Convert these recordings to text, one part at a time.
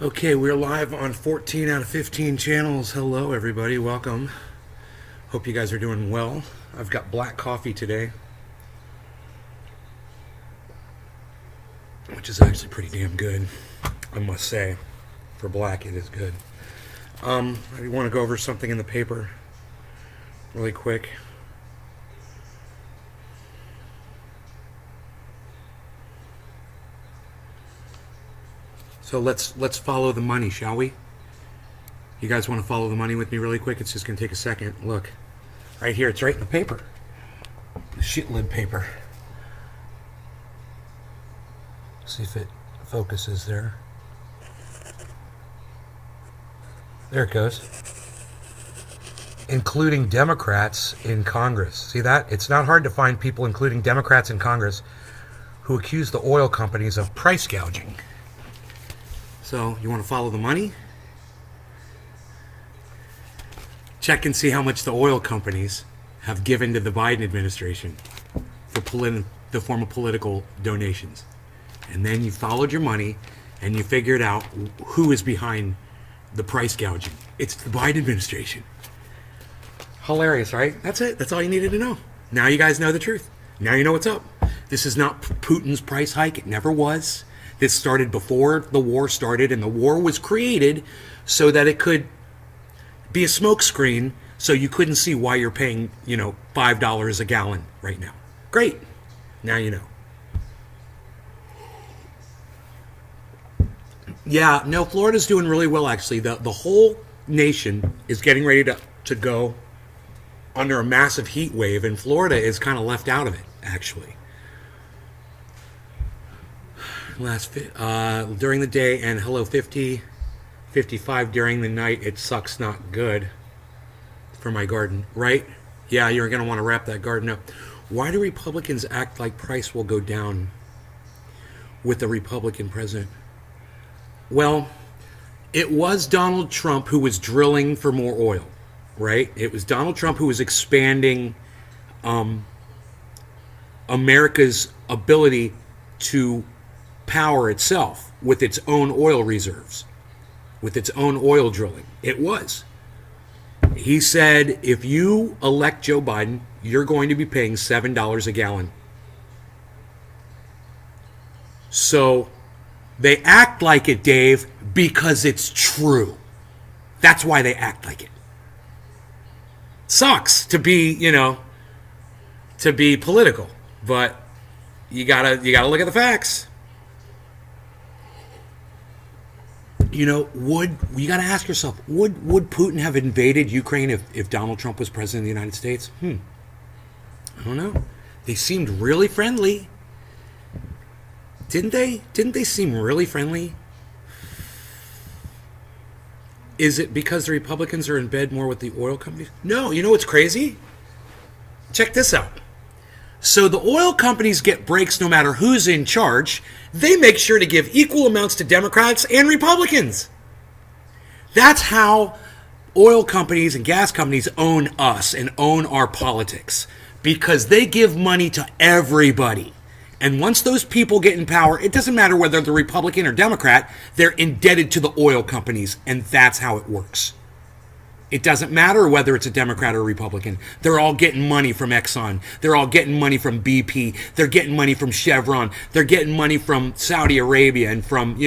Okay, we're live on 14 out of 15 channels. Hello, everybody. Welcome. Hope you guys are doing well. I've got black coffee today, which is actually pretty damn good, I must say. For black, it is good. I want to go over something in the paper really quick. So let's follow the money, shall we? You guys want to follow the money with me really quick? It's just going to take a second. Look, right here. It's right in the paper. The shit lid paper. See if it focuses there. There it goes. Including Democrats in Congress. See that? It's not hard to find people, including Democrats in Congress, who accuse the oil companies of price gouging. So, you want to follow the money? Check and see how much the oil companies have given to the Biden administration for the form of political donations. And then you followed your money and you figured out who is behind the price gouging. It's the Biden administration. Hilarious, right? That's it. That's all you needed to know. Now you guys know the truth. Now you know what's up. This is not Putin's price hike. It never was. This started before the war started, and the war was created so that it could be a smokescreen so you couldn't see why you're paying, $5 a gallon right now. Great. Now you know. Yeah, no, Florida's doing really well, actually. The whole nation is getting ready to go under a massive heat wave, and Florida is kind of left out of it, actually. During the day, and hello 50, 55 during the night. It sucks not good for my garden, right? Yeah, you're going to want to wrap that garden up. Why do Republicans act like price will go down with the Republican president? Well, it was Donald Trump who was drilling for more oil, right? It was Donald Trump who was expanding America's ability to power itself with its own oil reserves, with its own oil drilling. It was. He said, if you elect Joe Biden, you're going to be paying $7 a gallon. So they act like it, Dave, because it's true. That's why they act like it. Sucks to be, to be political, but you gotta look at the facts. You got to ask yourself, would Putin have invaded Ukraine if Donald Trump was president of the United States? I don't know. They seemed really friendly. Didn't they? Didn't they seem really friendly? Is it because the Republicans are in bed more with the oil companies? No, you know what's crazy? Check this out. So the oil companies get breaks no matter who's in charge. They make sure to give equal amounts to Democrats and Republicans. That's how oil companies and gas companies own us and own our politics, because they give money to everybody. And once those people get in power, it doesn't matter whether they're Republican or Democrat, they're indebted to the oil companies, and that's how it works. It doesn't matter whether it's a Democrat or a Republican. They're all getting money from Exxon. They're all getting money from BP. They're getting money from Chevron. They're getting money from Saudi Arabia and from,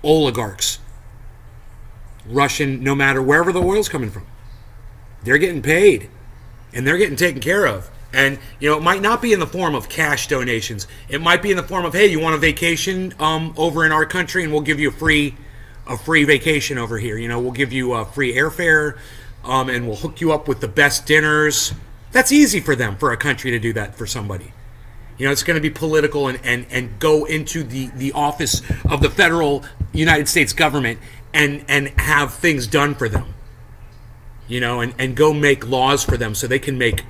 oligarchs. Russian, no matter wherever the oil's coming from. They're getting paid. And they're getting taken care of. And, it might not be in the form of cash donations. It might be in the form of, hey, you want a vacation over in our country, and we'll give you a free vacation over here. We'll give you a free airfare, and we'll hook you up with the best dinners. That's easy for them, for a country to do that for somebody. It's going to be political and go into the office of the federal United States government and have things done for them. And go make laws for them so they can make,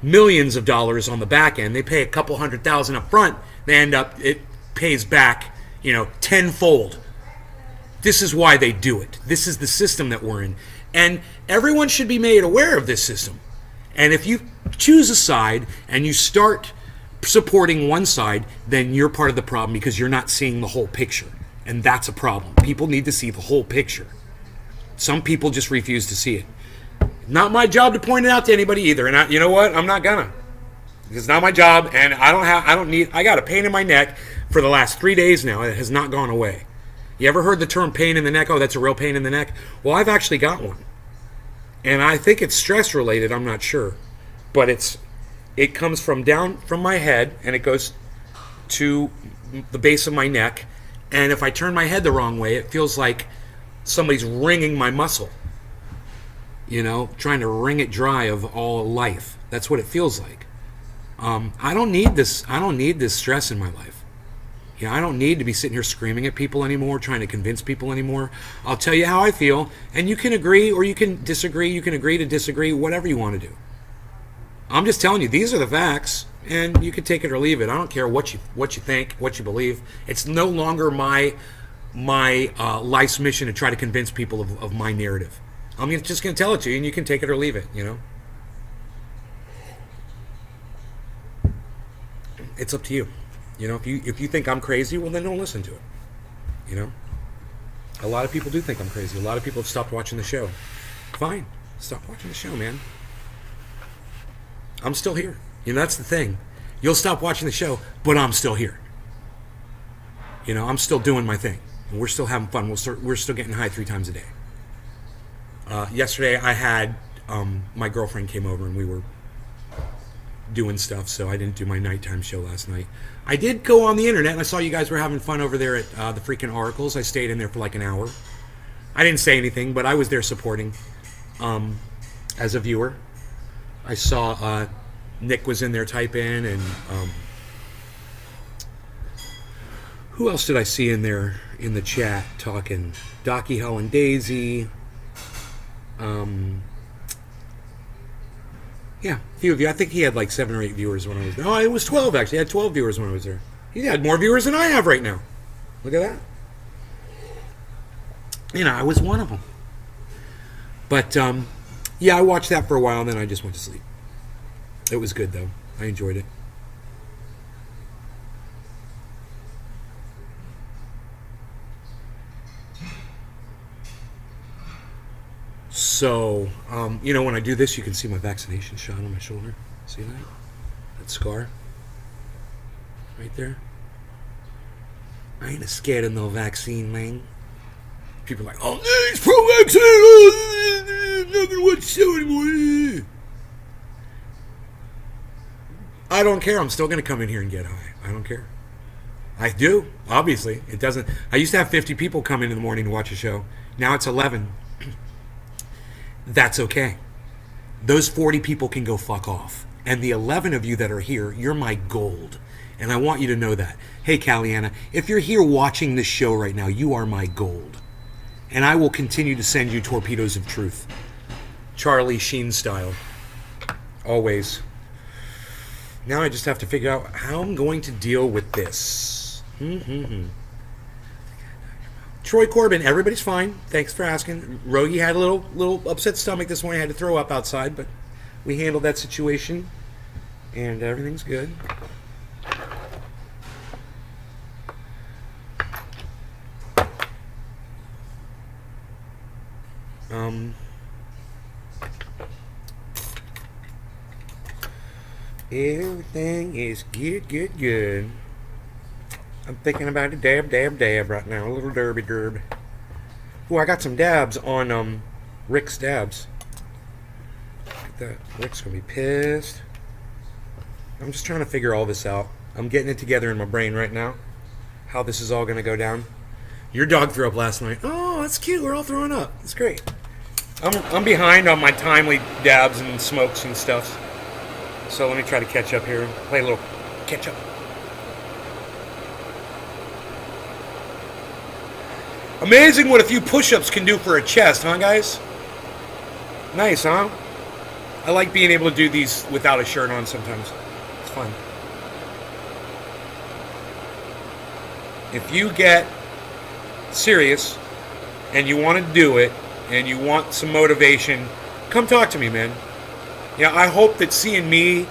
millions of dollars on the back end. They pay a couple $100,000 up front. It pays back, tenfold. This is why they do it. This is the system that we're in. And everyone should be made aware of this system. And if you choose a side and you start supporting one side, then you're part of the problem because you're not seeing the whole picture. And that's a problem. People need to see the whole picture. Some people just refuse to see it. Not my job to point it out to anybody either. And you know what? I'm not gonna. It's not my job, and I got a pain in my neck for the last 3 days now. It has not gone away. You ever heard the term pain in the neck? Oh, that's a real pain in the neck? Well, I've actually got one. And I think it's stress related, I'm not sure. But it comes from down from my head, and it goes to the base of my neck. And if I turn my head the wrong way, it feels like somebody's wringing my muscle. Trying to wring it dry of all life. That's what it feels like. I don't need this. I don't need this stress in my life. I don't need to be sitting here screaming at people anymore, trying to convince people anymore. I'll tell you how I feel, and you can agree or you can disagree. You can agree to disagree, whatever you want to do. I'm just telling you, these are the facts, and you can take it or leave it. I don't care what you think, what you believe. It's no longer my life's mission to try to convince people of my narrative. I'm just going to tell it to you, and you can take it or leave it. It's up to you. If you think I'm crazy, well, then don't listen to it. A lot of people do think I'm crazy. A lot of people have stopped watching the show. Fine, stop watching the show, man. I'm still here. That's the thing. You'll stop watching the show, but I'm still here. I'm still doing my thing, and we're still having fun. We're still getting high 3 times a day. Yesterday, I had my girlfriend came over, and we were doing stuff, so I didn't do my nighttime show last night. I did go on the internet, and I saw you guys were having fun over there at the freaking Oracles. I stayed in there for like an hour. I didn't say anything, but I was there supporting as a viewer. I saw Nick was in there typing, and who else did I see in there in the chat talking? Docky, Hell, and Daisy. Yeah, a few of you. I think he had like 7 or 8 viewers when I was there. Oh, it was 12 actually. I had 12 viewers when I was there. He had more viewers than I have right now. Look at that. I was one of them. But, yeah, I watched that for a while, and then I just went to sleep. It was good, though. I enjoyed it. So, when I do this, you can see my vaccination shot on my shoulder. See that? That scar? Right there. I ain't scared of no vaccine, man. People are like, oh, no, he's pro-vaccine. Oh, I'm not going to watch the show anymore. I don't care. I'm still going to come in here and get high. I don't care. I do, obviously. It doesn't. I used to have 50 people come in the morning to watch a show. Now it's 11. That's okay. Those 40 people can go fuck off. And the 11 of you that are here, you're my gold. And I want you to know that. Hey, Caliana, if you're here watching this show right now, you are my gold. And I will continue to send you torpedoes of truth. Charlie Sheen style. Always. Now I just have to figure out how I'm going to deal with this. Troy Corbin, everybody's fine. Thanks for asking. Rogie had a little upset stomach this morning. Had to throw up outside, but we handled that situation, and everything's good. Everything is good. I'm thinking about a dab right now. A little derb. Oh, I got some dabs on Rick's dabs. Look at that. Rick's going to be pissed. I'm just trying to figure all this out. I'm getting it together in my brain right now. How this is all going to go down. Your dog threw up last night. Oh, that's cute. We're all throwing up. That's great. I'm behind on my timely dabs and smokes and stuff. So let me try to catch up here. Play a little catch up. Amazing what a few push-ups can do for a chest, huh, guys? Nice, huh? I like being able to do these without a shirt on sometimes. It's fun. If you get serious and you want to do it and you want some motivation, come talk to me, man. I hope that seeing me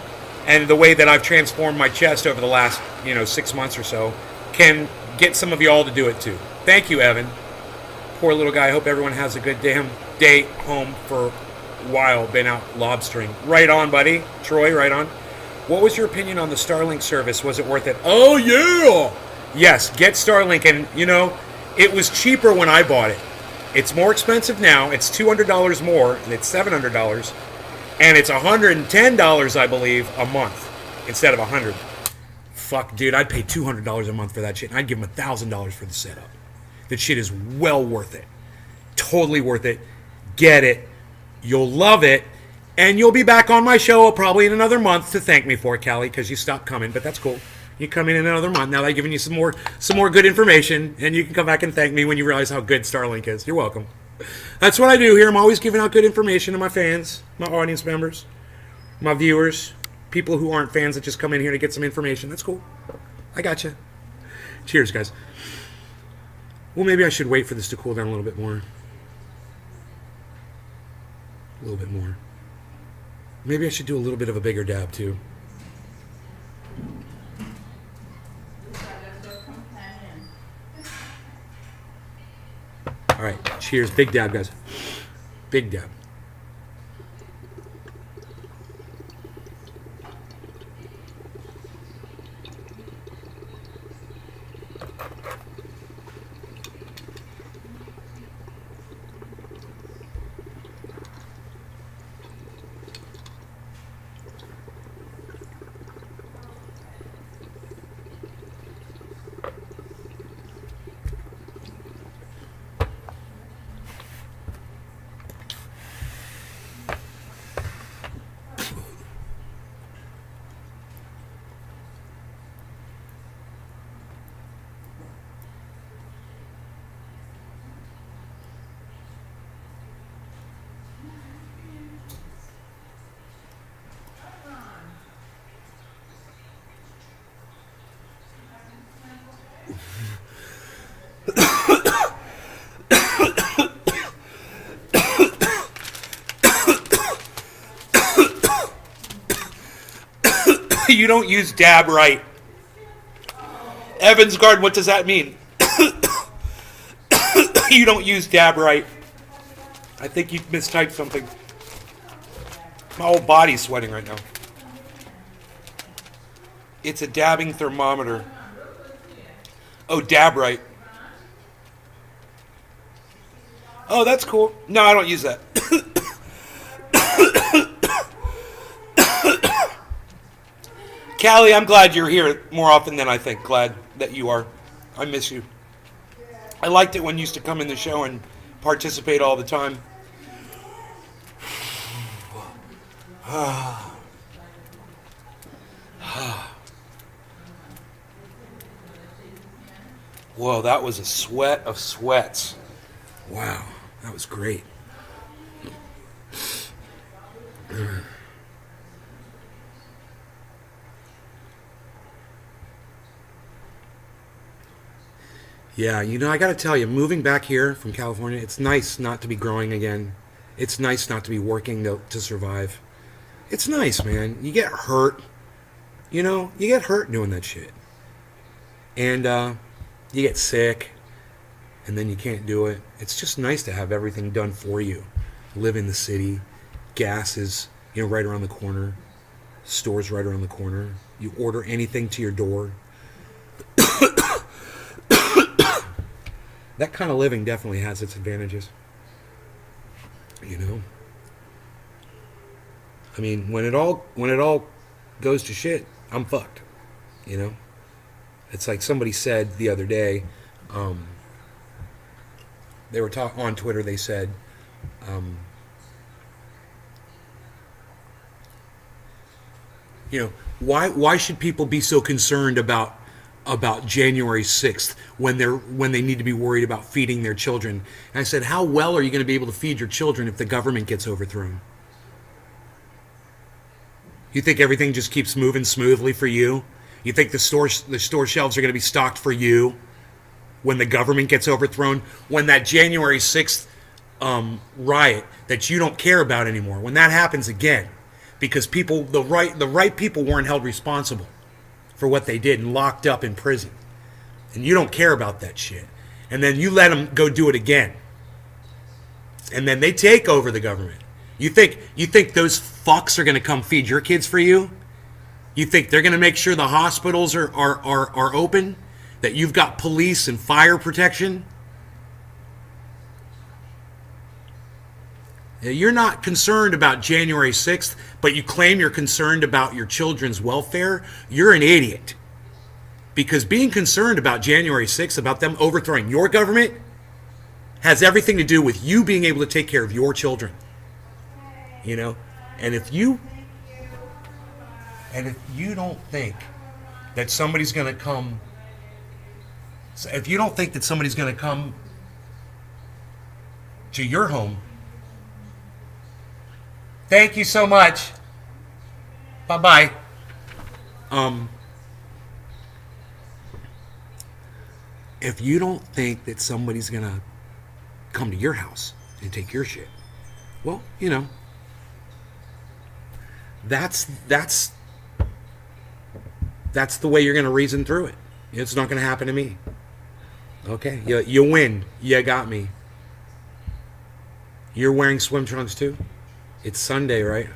and the way that I've transformed my chest over the last, 6 months or so can get some of y'all to do it too. Thank you, Evan. Poor little guy. I hope everyone has a good damn day home for a while. Been out lobstering. Right on, buddy. Troy, right on. What was your opinion on the Starlink service? Was it worth it? Oh, yeah! Yes, get Starlink. And, you know, it was cheaper when I bought it. It's more expensive now. It's $200 more, and it's $700. And it's $110, I believe, a month instead of $100. Fuck, dude, I'd pay $200 a month for that shit, and I'd give them $1,000 for the setup. That shit is well worth it. Totally worth it. Get it. You'll love it. And you'll be back on my show probably in another month to thank me for it, Callie, because you stopped coming, but that's cool. You come in another month. Now that I've given you some more good information, and you can come back and thank me when you realize how good Starlink is. You're welcome. That's what I do here. I'm always giving out good information to my fans, my audience members, my viewers, people who aren't fans that just come in here to get some information. That's cool. I gotcha. Cheers, guys. Well, maybe I should wait for this to cool down a little bit more. A little bit more. Maybe I should do a little bit of a bigger dab, too. All right, cheers. Big dab, guys. Big dab. You don't use dab right. Evans Guard, what does that mean? You don't use dab right. I think you mistyped something. My whole body's sweating right now. It's a dabbing thermometer. Oh, dab right. Oh, that's cool. No, I don't use that. Callie, I'm glad you're here more often than I think. Glad that you are. I miss you. I liked it when you used to come in the show and participate all the time. Whoa, that was a sweat of sweats. Wow, that was great. Yeah, you know, I got to tell you, moving back here from California, it's nice not to be growing again. It's nice not to be working to survive. It's nice, man. You get hurt. You know, you get hurt doing that shit. And you get sick, and then you can't do it. It's just nice to have everything done for you. Live in the city. Gas is, you know, right around the corner. Stores right around the corner. You order anything to your door. That kind of living definitely has its advantages. You know? I mean, when it all goes to shit, I'm fucked. You know? It's like somebody said the other day, they were on Twitter, they said, you know, why should people be so concerned about January 6th when they need to be worried about feeding their children? And I said, how well are you going to be able to feed your children if the government gets overthrown? You think everything just keeps moving smoothly for you? You think the store shelves are going to be stocked for you when the government gets overthrown? When that January 6th riot that you don't care about anymore, when that happens again, because the right people weren't held responsible for what they did and locked up in prison, and you don't care about that shit, and then you let them go do it again, and then they take over the government. You think those fucks are going to come feed your kids for you? You think they're going to make sure the hospitals are open, that you've got police and fire protection? You're not concerned about January 6th, but you claim you're concerned about your children's welfare? You're an idiot. Because being concerned about January 6th, about them overthrowing your government, has everything to do with you being able to take care of your children. You know? And if you don't think that somebody's going to come, if you don't think that somebody's going to come to your home, thank you so much. Bye-bye. If you don't think that somebody's going to come to your house and take your shit, well, you know, that's the way you're going to reason through it. It's not going to happen to me. Okay? You win. You got me. You're wearing swim trunks too? It's Sunday, right?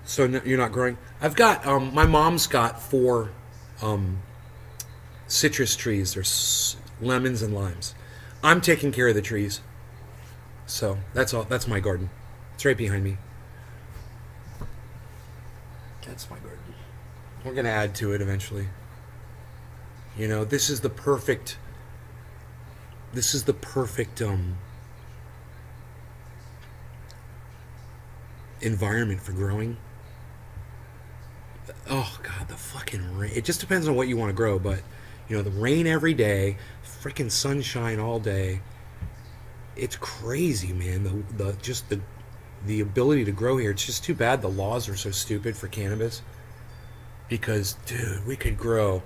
So you're not growing? I've got, my mom's got 4 citrus trees. There's lemons and limes. I'm taking care of the trees. So that's all. That's my garden. It's right behind me. That's my garden. We're going to add to it eventually. You know, this is the perfect environment for growing. Oh God, the fucking rain. It just depends on what you want to grow, but you know, the rain every day, freaking sunshine all day. It's crazy, man. The ability to grow here. It's just too bad the laws are so stupid for cannabis. Because, dude, we could grow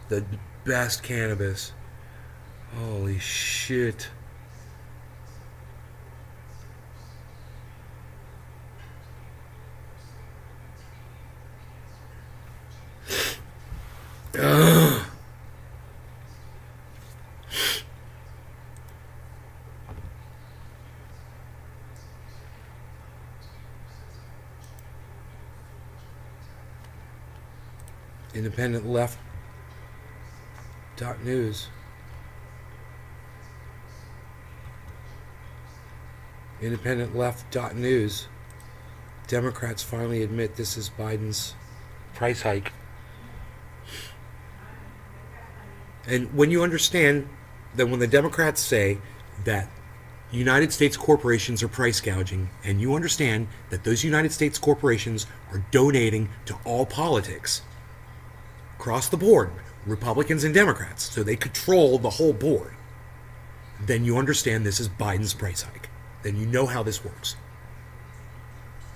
the best cannabis. Holy shit. Ugh. Independent Left .news. Independent Left .news. Democrats finally admit this is Biden's price hike. And when you understand that when the Democrats say that United States corporations are price gouging, and you understand that those United States corporations are donating to all politics, across the board, Republicans and Democrats, so they control the whole board, then you understand this is Biden's price hike. Then you know how this works.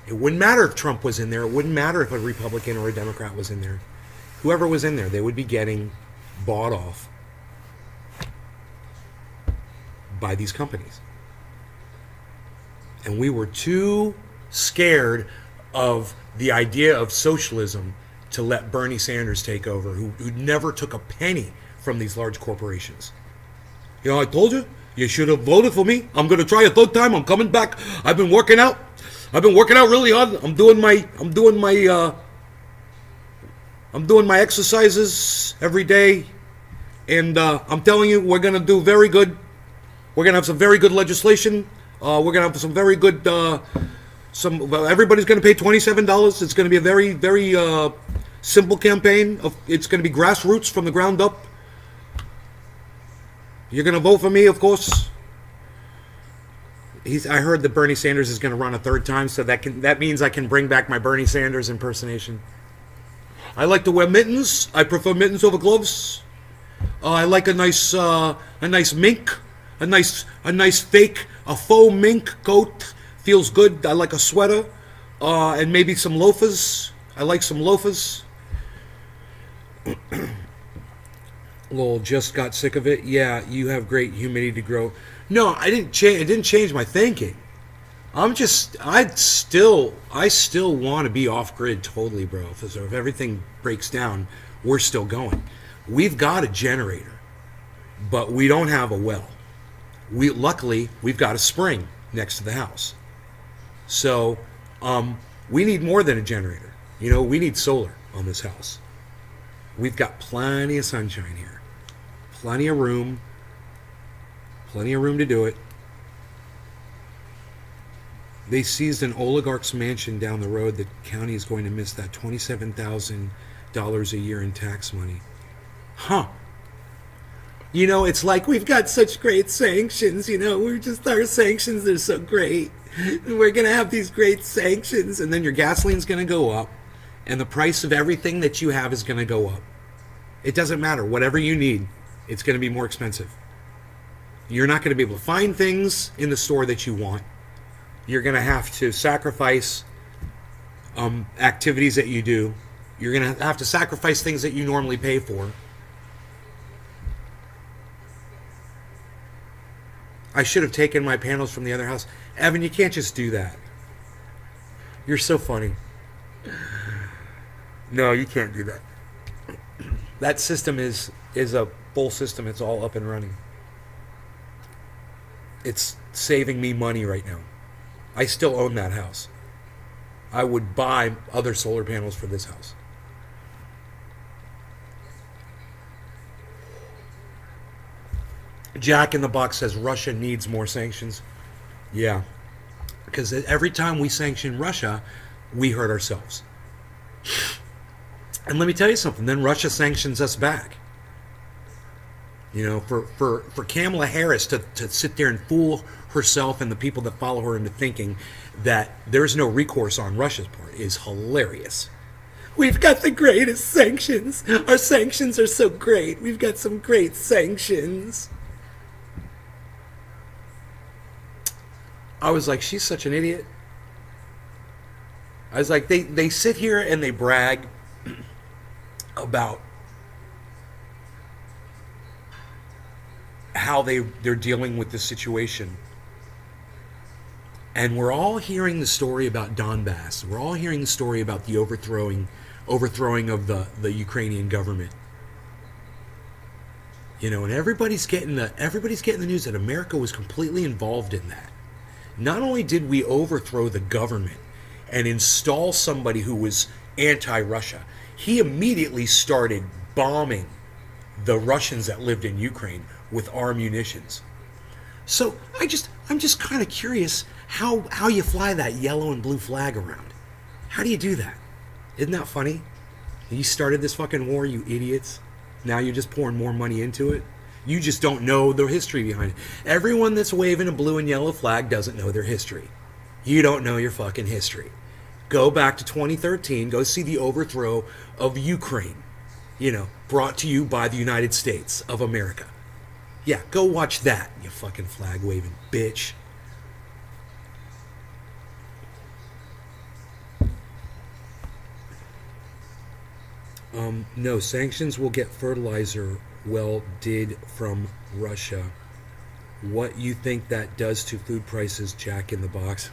It wouldn't matter if Trump was in there. It wouldn't matter if a Republican or a Democrat was in there. Whoever was in there, they would be getting bought off by these companies. And we were too scared of the idea of socialism to let Bernie Sanders take over, who never took a penny from these large corporations. You know, I told you, you should have voted for me. I'm going to try a third time. I'm coming back. I've been working out. Really hard. I'm doing my exercises every day. And I'm telling you, we're going to do very good. We're going to have some very good legislation. We're going to have some very good, everybody's going to pay $27. It's going to be a very, very simple campaign. It's going to be grassroots from the ground up. You're going to vote for me, of course. I heard that Bernie Sanders is going to run a third time, so that means I can bring back my Bernie Sanders impersonation. I like to wear mittens. I prefer mittens over gloves. I like a nice mink, a nice fake, a faux mink coat. Feels good. I like a sweater, and maybe some loafers. I like some loafers. Lol, just got sick of it. Yeah, you have great humidity to grow. No, I didn't change. It didn't change my thinking. I still want to be off grid totally, bro. So if everything breaks down, we're still going. We've got a generator, but we don't have a well. Luckily we've got a spring next to the house, so we need more than a generator. We need solar on this house. We've got plenty of sunshine here, plenty of room to do it. They seized an oligarch's mansion down the road. The county is going to miss that $27,000 a year in tax money. Huh. It's like we've got such great sanctions. Our sanctions are so great. We're going to have these great sanctions, and then your gasoline's going to go up, and the price of everything that you have is going to go up. It doesn't matter. Whatever you need, it's going to be more expensive. You're not going to be able to find things in the store that you want. You're going to have to sacrifice activities that you do. You're going to have to sacrifice things that you normally pay for. I should have taken my panels from the other house. Evan, you can't just do that. You're so funny. No, you can't do that. That system is a full system. It's all up and running. It's saving me money right now. I still own that house. I would buy other solar panels for this house. Jack in the Box says Russia needs more sanctions. Yeah. Because every time we sanction Russia, we hurt ourselves. And let me tell you something, then Russia sanctions us back. For Kamala Harris to sit there and fool herself and the people that follow her into thinking that there's no recourse on Russia's part is hilarious. We've got the greatest sanctions. Our sanctions are so great. We've got some great sanctions. I was like, she's such an idiot. I was like, they sit here and they brag about how they're dealing with this situation. And we're all hearing the story about Donbass. We're all hearing the story about the overthrowing of the Ukrainian government. And everybody's getting the news that America was completely involved in that. Not only did we overthrow the government and install somebody who was anti-Russia, he immediately started bombing the Russians that lived in Ukraine with our munitions. So I'm just kind of curious how you fly that yellow and blue flag around. How do you do that? Isn't that funny? You started this fucking war, you idiots. Now you're just pouring more money into it. You just don't know the history behind it. Everyone that's waving a blue and yellow flag doesn't know their history. You don't know your fucking history. Go back to 2013. Go see the overthrow of Ukraine. Brought to you by the United States of America. Yeah, go watch that, you fucking flag waving bitch. No, sanctions will get fertilizer did from Russia. What you think that does to food prices, Jack in the Box?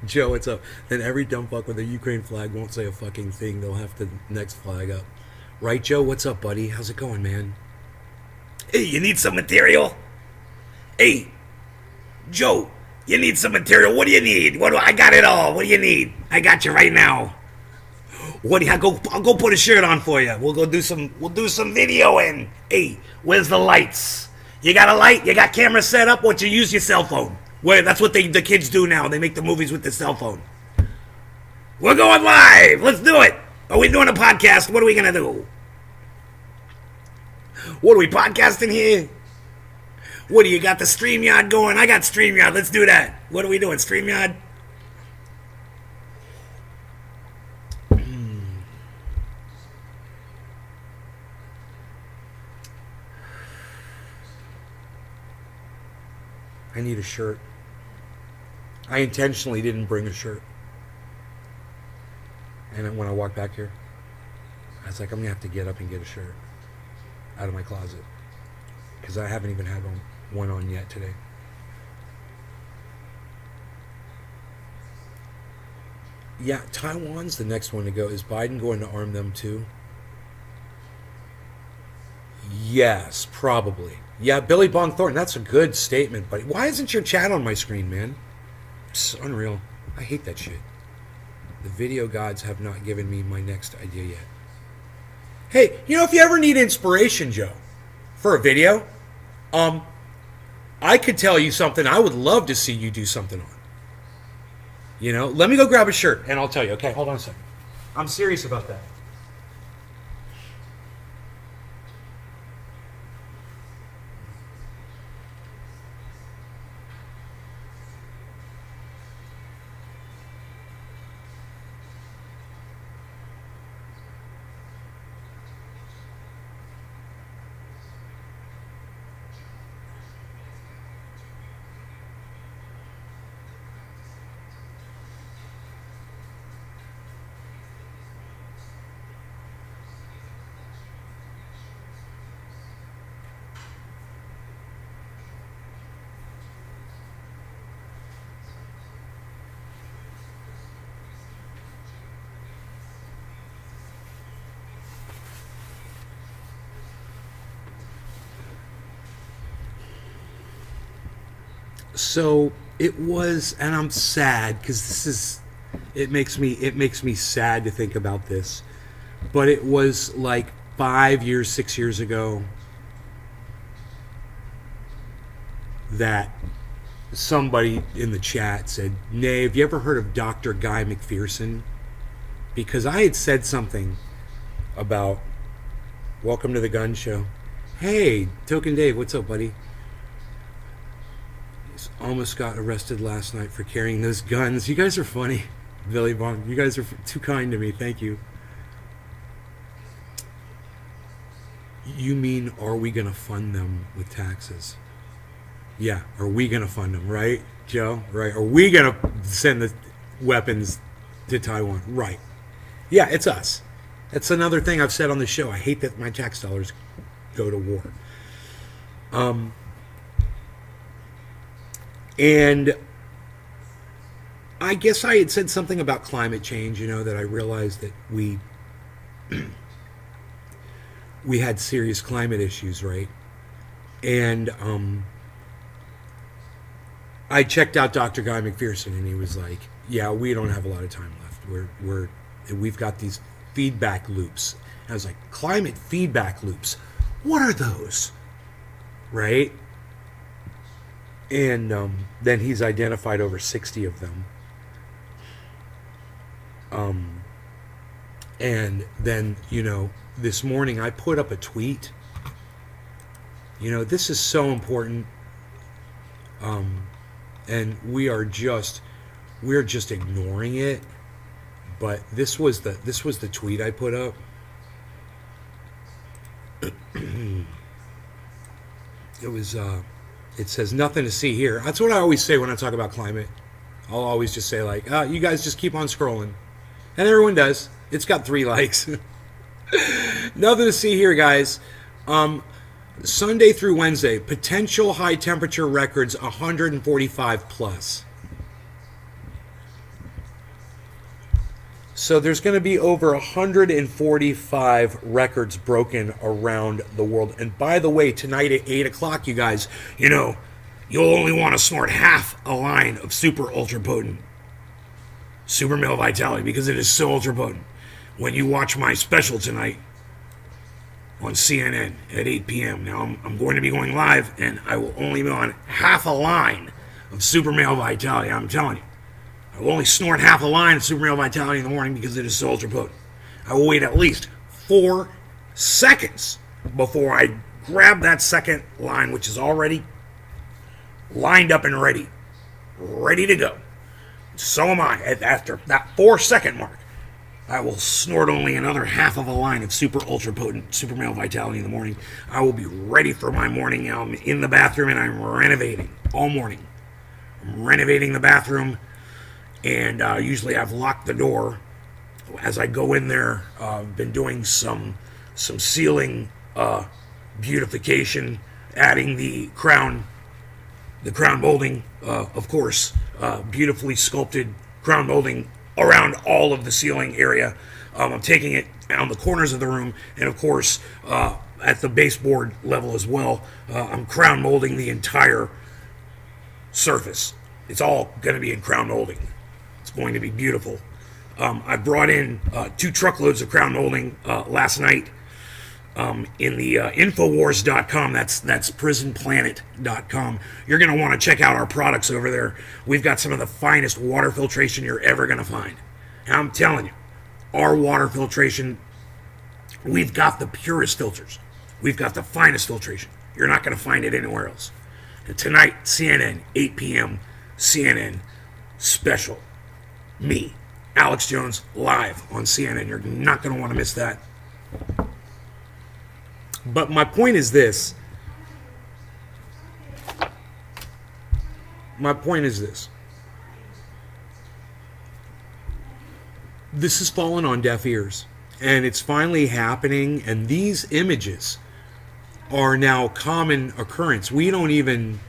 Joe, what's up? Then every dumb fuck with a Ukraine flag won't say a fucking thing. They'll have the next flag up. Right, Joe? What's up, buddy? How's it going, man? Hey, you need some material? Hey, Joe, you need some material. What do you need? I got it all. What do you need? I got you right now. I'll go put a shirt on for you. We'll do some videoing. Hey, where's the lights? You got a light? You got camera set up? What, you use your cell phone? That's what the kids do now. They make the movies with the cell phone. We're going live. Let's do it. Are we doing a podcast? What are we going to do? What are we podcasting here? What do you got the StreamYard going? I got StreamYard. Let's do that. What are we doing? StreamYard? I need a shirt. I intentionally didn't bring a shirt. And then when I walked back here, I was like, I'm going to have to get up and get a shirt out of my closet. Because I haven't even had one. one on yet today. Yeah, Taiwan's the next one to go. Is Biden going to arm them too? Yes, probably. Yeah, Billy Bong Thornton, that's a good statement, buddy. Why isn't your chat on my screen, man? It's unreal. I hate that shit. The video gods have not given me my next idea yet. Hey, you know, if you ever need inspiration, Joe, for a video, I could tell you something I would love to see you do something on. You know, let me go grab a shirt and I'll tell you. Okay, hold on a second. I'm serious about that. So it was, and I'm sad because this is, it makes me sad to think about this, but it was like 5 years, 6 years ago that somebody in the chat said, "Nay, have you ever heard of Dr. Guy McPherson?" Because I had said something about welcome to the gun show. Hey, Token Dave, what's up, buddy? Almost got arrested last night for carrying those guns. You guys are funny. Billy Bond, you guys are too kind to me. Thank you. You mean, are we going to fund them with taxes? Yeah, are we going to fund them, right, Joe? Right? Are we going to send the weapons to Taiwan? Right. Yeah, it's us. That's another thing I've said on the show. I hate that my tax dollars go to war. And I guess I had said something about climate change, you know, that I realized that we had serious climate issues, right? And I checked out Dr. Guy McPherson, and he was like, "Yeah, we don't have a lot of time left. We've got these feedback loops." And I was like, "Climate feedback loops? What are those?" Right? And then he's identified over 60 of them. And then, you know, this morning I put up a tweet. You know, this is so important. And we're just ignoring it. But this was the tweet I put up. It was it says nothing to see here. That's what I always say when I talk about climate. I'll always just say like, you guys just keep on scrolling. And everyone does. It's got 3 likes. Nothing to see here, guys. Sunday through Wednesday, potential high temperature records 145 plus. So there's going to be over 145 records broken around the world. And by the way, tonight at 8 o'clock, you guys, you know, you'll only want to snort half a line of super ultra potent super male vitality because it is so ultra potent. When you watch my special tonight on CNN at 8 p.m. Now, I'm going to be going live, and I will only be on half a line of super male vitality. I'm telling you. I will only snort half a line of super male vitality in the morning because it is so ultra potent. I will wait at least 4 seconds before I grab that second line, which is already lined up and ready to go. So am I. After that 4-second mark, I will snort only another half of a line of super ultra potent super male vitality in the morning. I will be ready for my morning. I'm in the bathroom and I'm renovating all morning. I'm renovating the bathroom, and usually I've locked the door as I go in there. I've been doing some ceiling beautification, adding the crown The crown molding, of course, beautifully sculpted crown molding around all of the ceiling area. I'm taking it on the corners of the room, and of course, at the baseboard level as well. I'm crown molding the entire surface. It's all going to be in crown molding. It's going to be beautiful. I brought in 2 truckloads of crown molding last night in the Infowars.com. That's prisonplanet.com. You're going to want to check out our products over there. We've got some of the finest water filtration you're ever going to find. And I'm telling you, our water filtration, we've got the purest filters. We've got the finest filtration. You're not going to find it anywhere else. And tonight, CNN, 8 p.m., CNN special. Me, Alex Jones, live on CNN. You're not going to want to miss that. But my point is this. This has fallen on deaf ears. And it's finally happening. And these images are now common occurrence. We don't even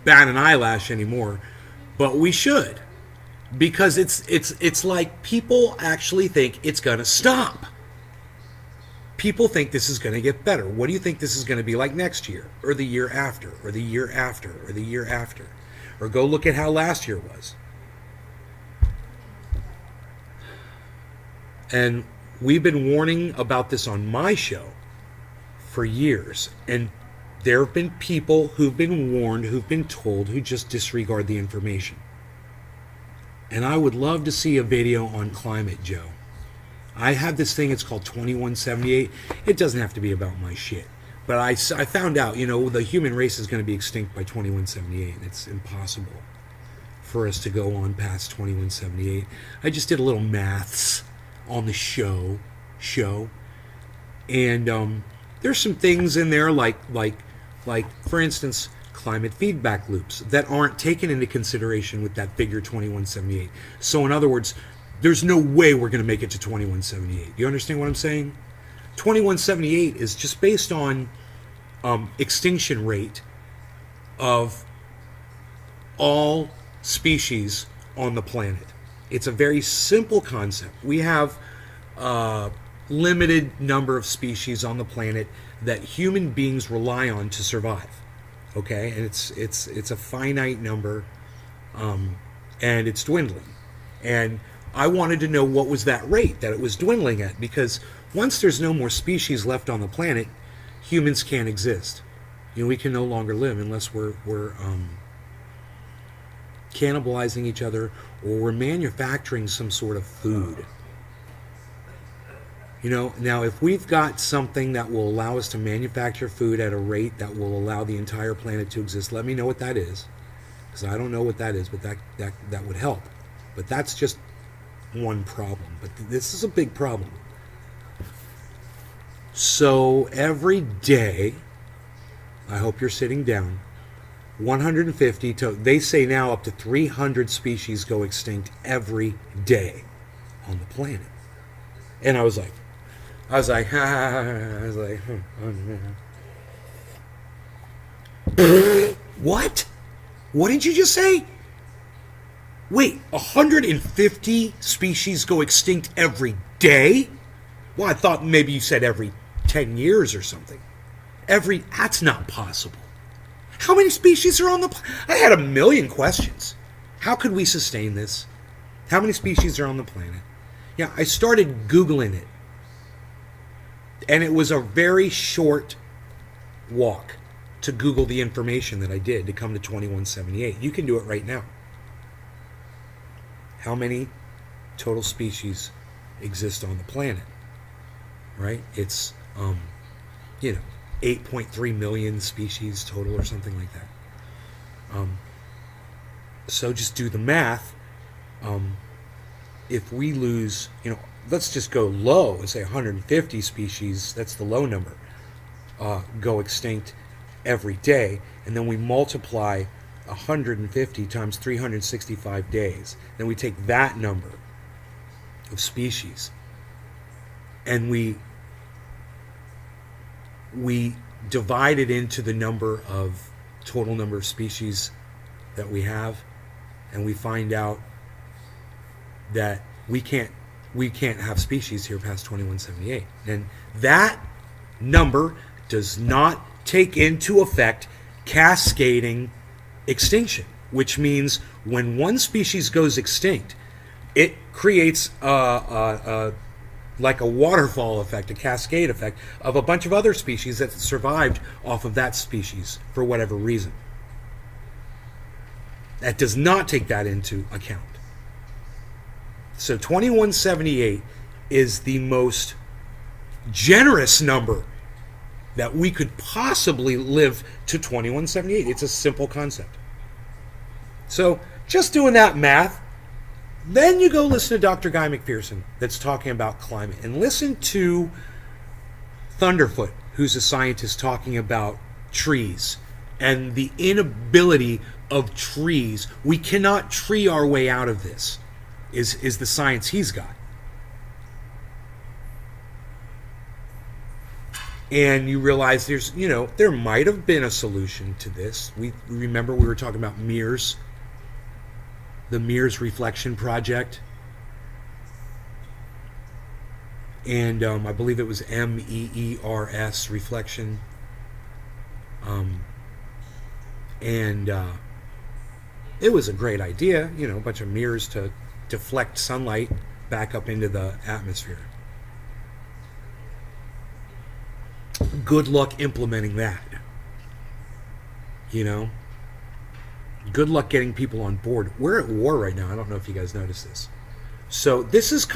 bat an eyelash anymore. But we should. Because it's like people actually think it's going to stop. People think this is going to get better. What do you think this is going to be like next year? Or the year after? Or the year after? Or the year after? Or go look at how last year was. And we've been warning about this on my show for years. And there have been people who've been warned, who've been told, who just disregard the information. And I would love to see a video on climate, Joe. I have this thing, it's called 2178. It doesn't have to be about my shit. But I found out, the human race is going to be extinct by 2178. It's impossible for us to go on past 2178. I just did a little maths on the show. And there's some things in there like for instance, climate feedback loops that aren't taken into consideration with that figure 2178. So in other words, there's no way we're going to make it to 2178. You understand what I'm saying? 2178 is just based on extinction rate of all species on the planet. It's a very simple concept. We have a limited number of species on the planet that human beings rely on to survive. Okay, and it's a finite number, and it's dwindling. And I wanted to know what was that rate that it was dwindling at, because once there's no more species left on the planet, humans can't exist. We can no longer live unless we're cannibalizing each other, or we're manufacturing some sort of food. Now if we've got something that will allow us to manufacture food at a rate that will allow the entire planet to exist, let me know what that is, because I don't know what that is, but that would help. But that's just one problem. But this is a big problem. So every day, I hope you're sitting down, 150 to, they say now up to 300 species go extinct every day on the planet. And I was like, what? What did you just say? Wait, 150 species go extinct every day? Well, I thought maybe you said every 10 years or something. That's not possible. How many species are on the planet? I had a million questions. How could we sustain this? How many species are on the planet? Yeah, I started Googling it. And it was a very short walk to Google the information that I did to come to 2178. You can do it right now. How many total species exist on the planet? Right? It's 8.3 million species total or something like that. So just do the math. If we lose, let's just go low and say 150 species, that's the low number, go extinct every day, and then we multiply 150 times 365 days. Then we take that number of species and we divide it into the number of total number of species that we have, and we find out that we can't have species here past 2178. And that number does not take into effect cascading extinction, which means when one species goes extinct, it creates like a waterfall effect, a cascade effect of a bunch of other species that survived off of that species for whatever reason. That does not take that into account. So 2178 is the most generous number that we could possibly live to 2178. It's a simple concept. So just doing that math, then you go listen to Dr. Guy McPherson that's talking about climate, and listen to Thunderfoot, who's a scientist talking about trees and the inability of trees. We cannot tree our way out of this, is the science he's got. And you realize there might have been a solution to this. We remember we were talking about MEERS, the MEERS Reflection Project. And I believe it was MEERS, Reflection. It was a great idea, a bunch of mirrors to deflect sunlight back up into the atmosphere. Good luck implementing that. Good luck getting people on board. We're at war right now. I don't know if you guys noticed this. So this is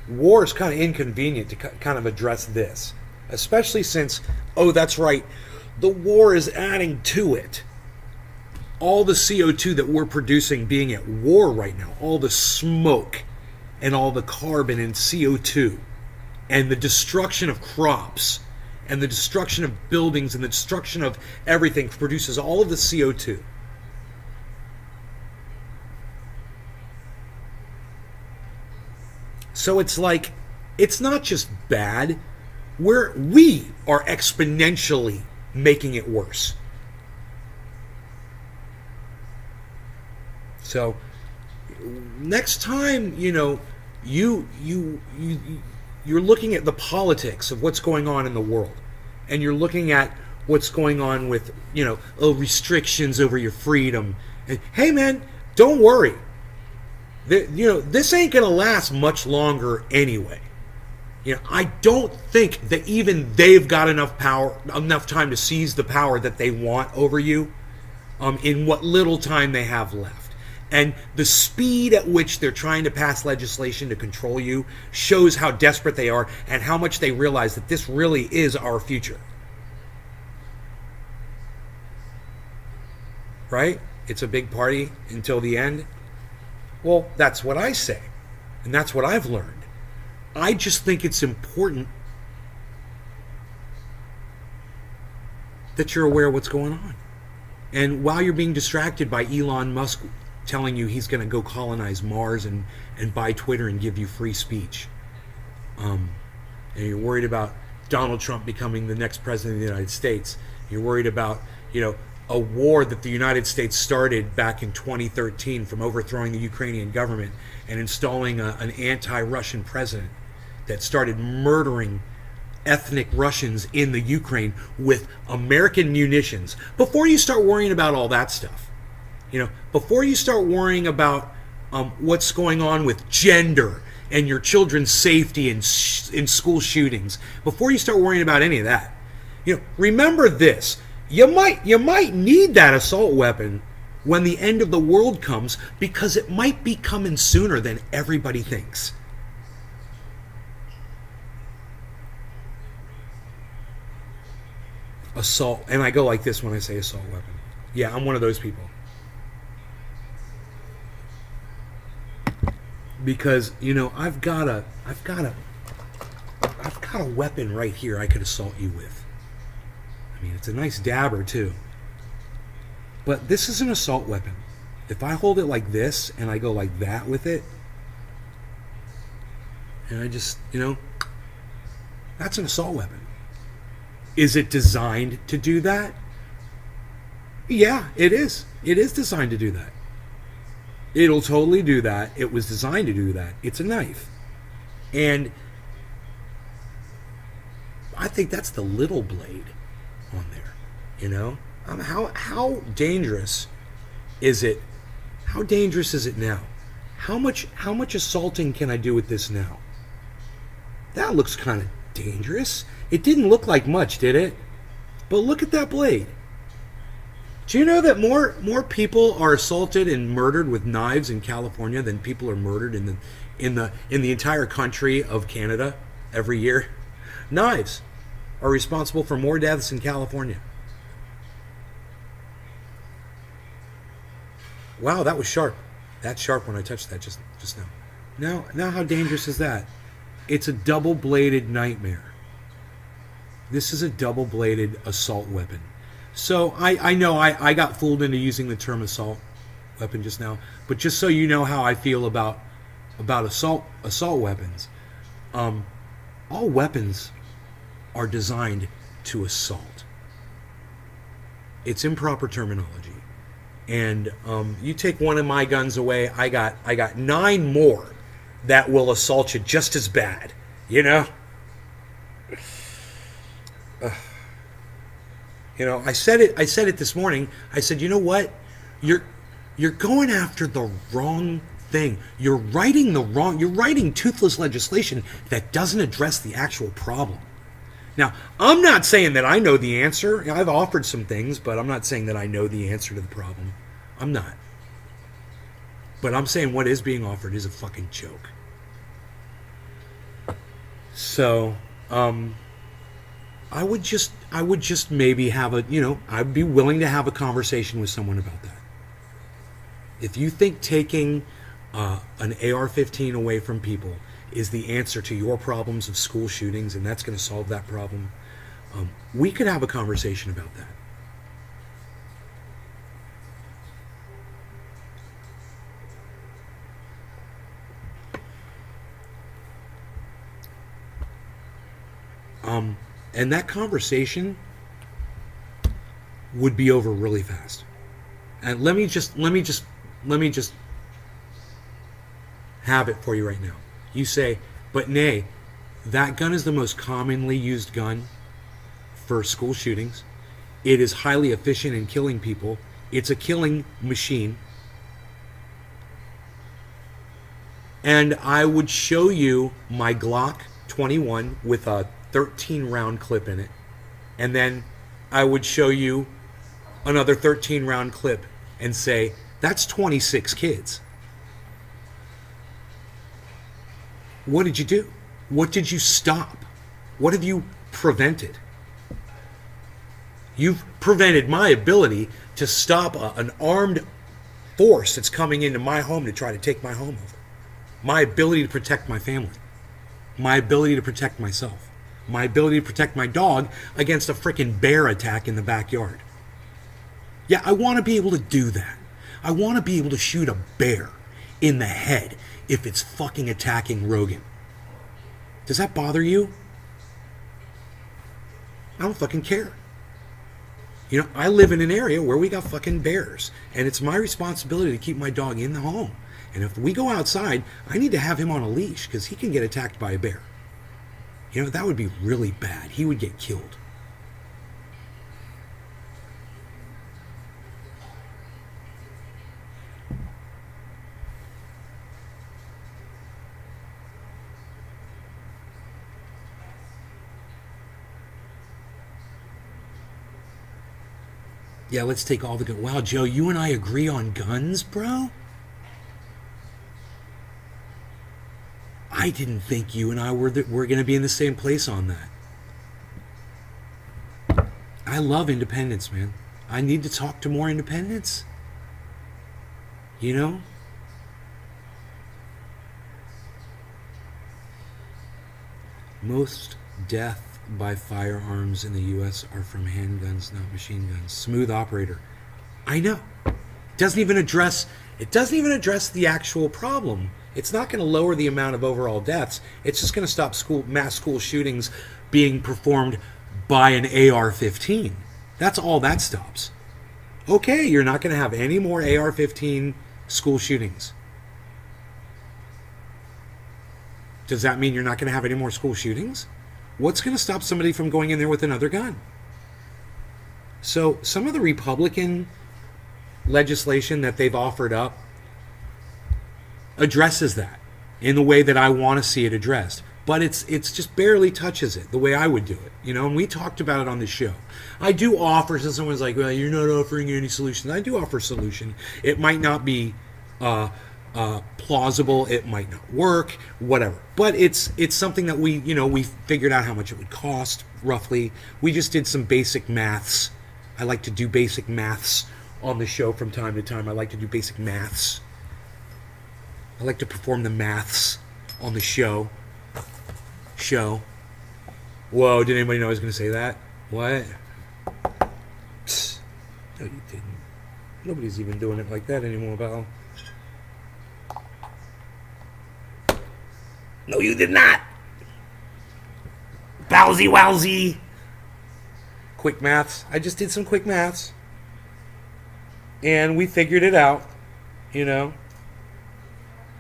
war is kind of inconvenient to kind of address this. Especially since, that's right, the war is adding to it. All the CO2 that we're producing being at war right now, all the smoke and all the carbon and CO2 and the destruction of crops and the destruction of buildings and the destruction of everything produces all of the CO2. So it's like, it's not just bad, we are exponentially making it worse. So next time, you're looking at the politics of what's going on in the world, and you're looking at what's going on with, restrictions over your freedom. And hey man, don't worry. This ain't going to last much longer anyway. I don't think that even they've got enough time to seize the power that they want over you in what little time they have left. And the speed at which they're trying to pass legislation to control you shows how desperate they are and how much they realize that this really is our future. Right? It's a big party until the end. Well, that's what I say. And that's what I've learned. I just think it's important that you're aware of what's going on. And while you're being distracted by Elon Musk telling you he's going to go colonize Mars and buy Twitter and give you free speech, and you're worried about Donald Trump becoming the next president of the United States, you're worried about, a war that the United States started back in 2013 from overthrowing the Ukrainian government and installing an anti-Russian president that started murdering ethnic Russians in the Ukraine with American munitions. Before you start worrying about all that stuff, before you start worrying about what's going on with gender and your children's safety in school shootings, before you start worrying about any of that, remember this. You might need that assault weapon when the end of the world comes, because it might be coming sooner than everybody thinks. Assault, and I go like this when I say assault weapon. Yeah, I'm one of those people. Because, I've got a weapon right here I could assault you with. I mean, it's a nice dabber too. But this is an assault weapon. If I hold it like this and I go like that with it, and I just, that's an assault weapon. Is it designed to do that? Yeah, it is. It is designed to do that. It'll totally do that. It was designed to do that. It's a knife. And I think that's the little blade on there. You know? How dangerous is it? How dangerous is it now? How much assaulting can I do with this now? That looks kind of dangerous. It didn't look like much, did it? But look at that blade. Do you know that more people are assaulted and murdered with knives in California than people are murdered in the entire country of Canada every year? Knives are responsible for more deaths in California. Wow, that was sharp. That's sharp when I touched that just now. Now how dangerous is that? It's a double-bladed nightmare. This is a double-bladed assault weapon. So I know I got fooled into using the term assault weapon just now, but just so you know how I feel about assault weapons, all weapons are designed to assault. It's improper terminology. And you take one of my guns away, I got 9 more that will assault you just as bad. You know? You know, I said it this morning. I said, you know what? You're going after the wrong thing. You're writing toothless legislation that doesn't address the actual problem. Now, I'm not saying that I know the answer. I've offered some things, but I'm not saying that I know the answer to the problem. I'm not. But I'm saying what is being offered is a fucking joke. So, I would just maybe have I'd be willing to have a conversation with someone about that. If you think taking an AR-15 away from people is the answer to your problems of school shootings and that's going to solve that problem, we could have a conversation about that. And that conversation would be over really fast. And let me just have it for you right now. You say, but nay, that gun is the most commonly used gun for school shootings. It is highly efficient in killing people. It's a killing machine. And I would show you my Glock 21 with a 13-round clip in it. And then I would show you another 13-round clip and say, that's 26 kids. What did you do? What did you stop? What have you prevented? You've prevented my ability to stop an armed force that's coming into my home to try to take my home over. My ability to protect my family. My ability to protect myself. My ability to protect my dog against a freaking bear attack in the backyard. Yeah, I want to be able to do that. I want to be able to shoot a bear in the head if it's fucking attacking Rogan. Does that bother you? I don't fucking care. You know, I live in an area where we got fucking bears, and it's my responsibility to keep my dog in the home. And if we go outside, I need to have him on a leash because he can get attacked by a bear. You know, that would be really bad. He would get killed. Yeah, let's take all the guns. Wow, Joe, you and I agree on guns, bro? I didn't think you and I were going to be in the same place on that. I love independence, man. I need to talk to more independents. You know? Most death by firearms in the U.S. are from handguns, not machine guns. Smooth operator. I know. It doesn't even address the actual problem. It's not going to lower the amount of overall deaths. It's just going to stop mass school shootings being performed by an AR-15. That's all that stops. Okay, you're not going to have any more AR-15 school shootings. Does that mean you're not going to have any more school shootings? What's going to stop somebody from going in there with another gun? So some of the Republican legislation that they've offered up addresses that in the way that I want to see it addressed. But it's just barely touches it the way I would do it, and we talked about it on the show. I do offer, so someone's like, well, you're not offering any solutions. I do offer a solution. It might not be plausible, it might not work, whatever. But it's something that we figured out how much it would cost, roughly. We just did some basic maths. I like to do basic maths on the show from time to time. I like to do basic maths. I like to perform the maths on the show. Whoa, did anybody know I was going to say that? What? Psst. No, you didn't. Nobody's even doing it like that anymore, Val. No, you did not. Bowsy wowsy. Quick maths. I just did some quick maths. And we figured it out.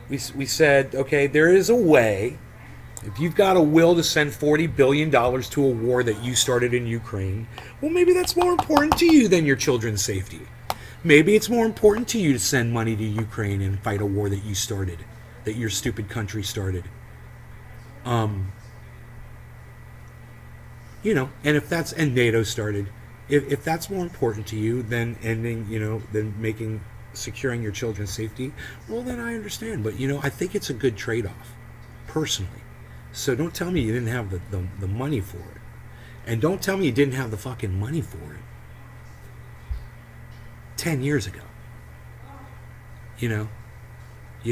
We said, okay, there is a way. If you've got a will to send $40 billion to a war that you started in Ukraine, well, maybe that's more important to you than your children's safety. Maybe it's more important to you to send money to Ukraine and fight a war that you started, that your stupid country started. And and NATO started. If that's more important to you than securing your children's safety, well, then I understand. But, I think it's a good trade-off, personally. So don't tell me you didn't have the money for it. And don't tell me you didn't have the fucking money for it 10 years ago. You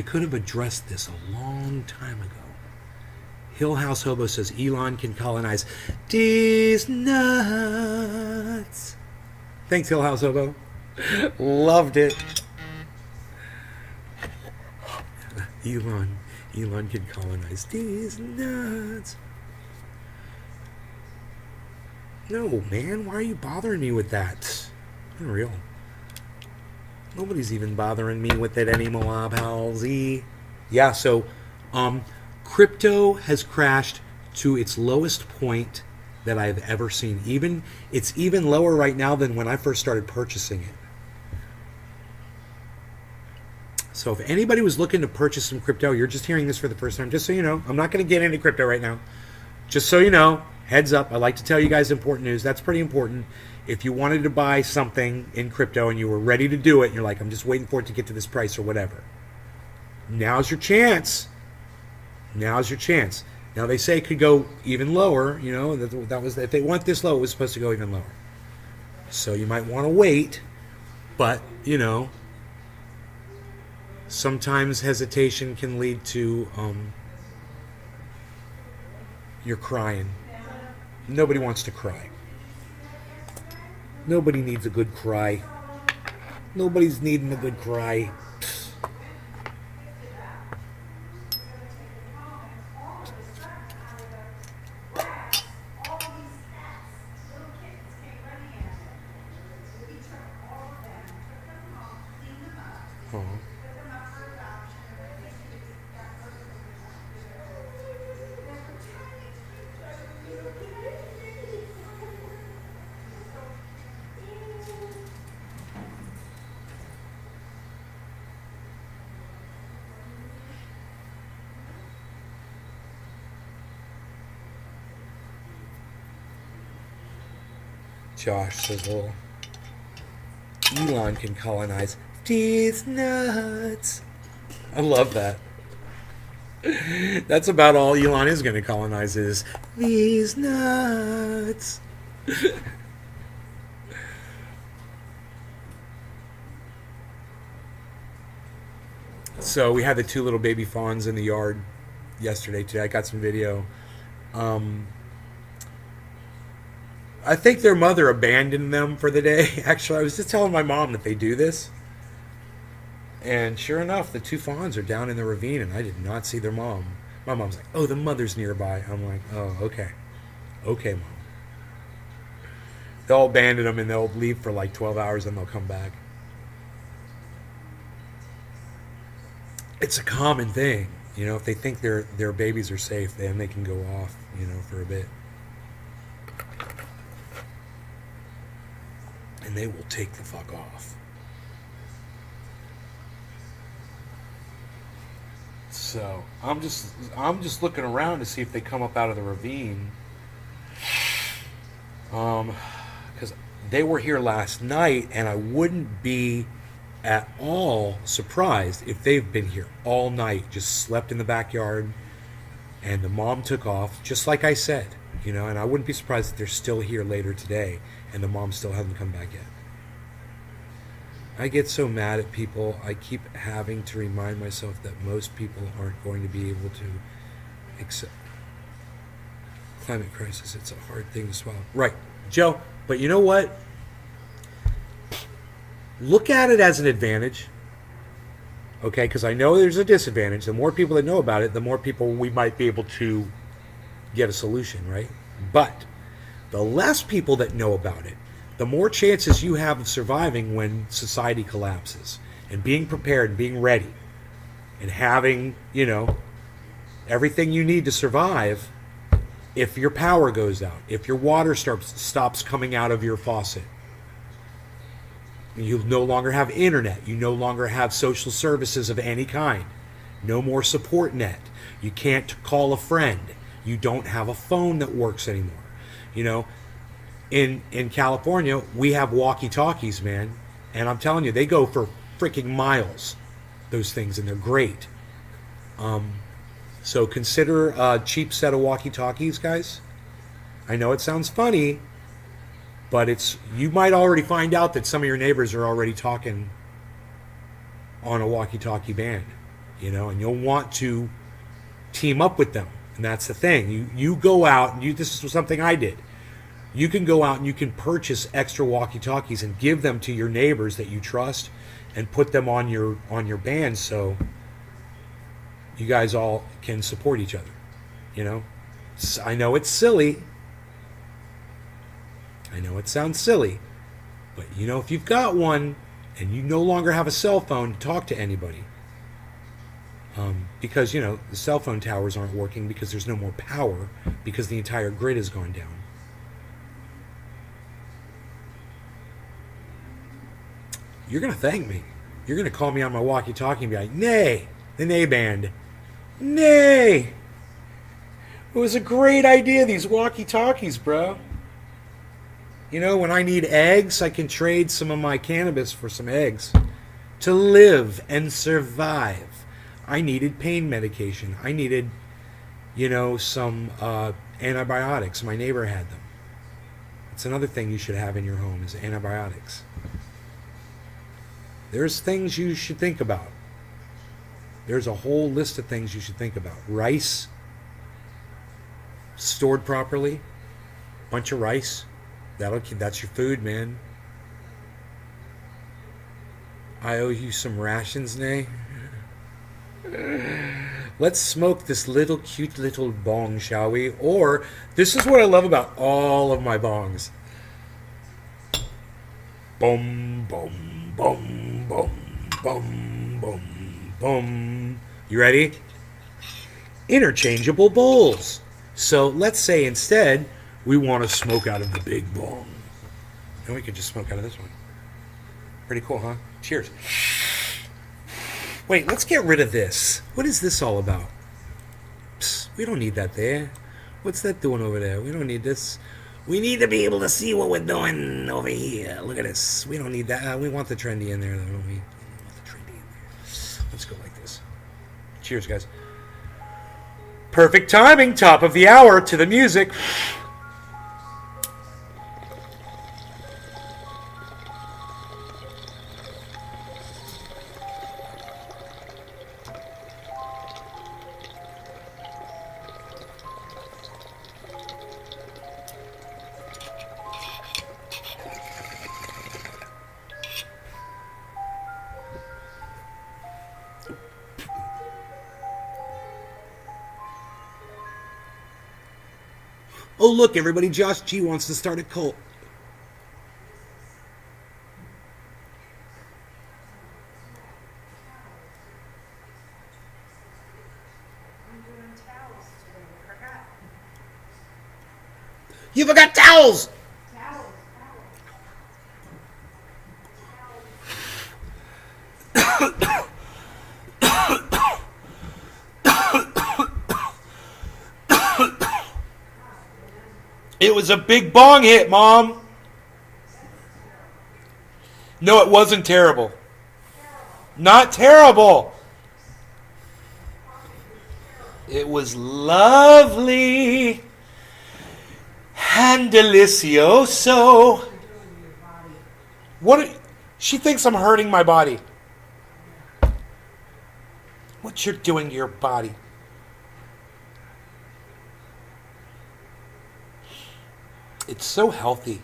could have addressed this a long time ago. Hill House Hobo says Elon can colonize these nuts. Thanks, Hill House Hobo. Loved it. Elon can colonize these nuts. No, man, why are you bothering me with that? Unreal. Nobody's even bothering me with it anymore, palsy. Yeah, so, crypto has crashed to its lowest point that I've ever seen. It's even lower right now than when I first started purchasing it. So if anybody was looking to purchase some crypto, you're just hearing this for the first time, just so you know, I'm not going to get into crypto right now. Just so you know, heads up, I like to tell you guys important news. That's pretty important. If you wanted to buy something in crypto and you were ready to do it, and you're like, I'm just waiting for it to get to this price or whatever. Now's your chance. Now's your chance. Now they say it could go even lower. That was, if they went this low, it was supposed to go even lower. So you might want to wait, but sometimes hesitation can lead to you're crying. Nobody wants to cry. Nobody needs a good cry. Nobody's needing a good cry. Josh says, well, Elon can colonize these nuts. I love that. That's about all Elon is going to colonize is these nuts. So we had the two little baby fawns in the yard today. I got some video. I think their mother abandoned them for the day. Actually, I was just telling my mom that they do this. And sure enough, the two fawns are down in the ravine, and I did not see their mom. My mom's like, oh, the mother's nearby. I'm like, oh, okay. Okay, Mom. They'll abandon them and they'll leave for like 12 hours and they'll come back. It's a common thing. You know, if they think their babies are safe, then they can go off, you know, for a bit. And they will take the fuck off. So I'm just looking around to see if they come up out of the ravine. Because they were here last night, and I wouldn't be at all surprised if they've been here all night, just slept in the backyard, and the mom took off, just like I said, you know, and I wouldn't be surprised if they're still here later today, and the mom still hasn't come back yet. I get so mad at people. I keep having to remind myself that most people aren't going to be able to accept climate crisis. It's a hard thing to swallow. Right, Joe, but you know what? Look at it as an advantage, okay? Because I know there's a disadvantage. The more people that know about it, the more people we might be able to get a solution, right? But the less people that know about it, the more chances you have of surviving when society collapses, and being prepared and being ready and having, you know, everything you need to survive if your power goes out, if your water stops coming out of your faucet. You no longer have internet. You no longer have social services of any kind. No more support net. You can't call a friend. You don't have a phone that works anymore. You know, in California, we have walkie-talkies, man. And I'm telling you, they go for freaking miles, those things, and they're great. So consider a cheap set of walkie-talkies, guys. I know it sounds funny, but it's, you might already find out that some of your neighbors are already talking on a walkie-talkie band, you know, and you'll want to team up with them. And that's the thing. You go out, and this is something I did. You can go out and you can purchase extra walkie-talkies and give them to your neighbors that you trust and put them on your band, so you guys all can support each other, you know. I know it's silly. I know it sounds silly, but you know, if you've got one and you no longer have a cell phone to talk to anybody, because, you know, the cell phone towers aren't working because there's no more power because the entire grid has gone down. You're going to thank me. You're going to call me on my walkie-talkie and be like, nay, the nay band. Nay. It was a great idea, these walkie-talkies, bro. You know, when I need eggs, I can trade some of my cannabis for some eggs. To live and survive. I needed pain medication. I needed, you know, some antibiotics. My neighbor had them. It's another thing you should have in your home is antibiotics. There's things you should think about. There's a whole list of things you should think about. Rice, stored properly, bunch of rice. That's your food, man. I owe you some rations, Nay. Let's smoke this little cute little bong, shall we? Or, this is what I love about all of my bongs. Boom, boom, boom, boom, boom, boom, boom. You ready? Interchangeable bowls. So let's say instead we want to smoke out of the big bong. And we could just smoke out of this one. Pretty cool, huh? Cheers. Wait, let's get rid of this. What is this all about? Psst, we don't need that there. What's that doing over there? We don't need this. We need to be able to see what we're doing over here. Look at this. We don't need that. We want the trendy in there, though, don't we? We want the trendy in there. Let's go like this. Cheers, guys. Perfect timing. Top of the hour to the music. Oh, look, everybody, Josh G wants to start a cult. You forgot towels! It was a big bong hit, Mom. No, it wasn't terrible. Not terrible. It was lovely and delicioso. What? She thinks I'm hurting my body. What you're doing to your body? It's so healthy.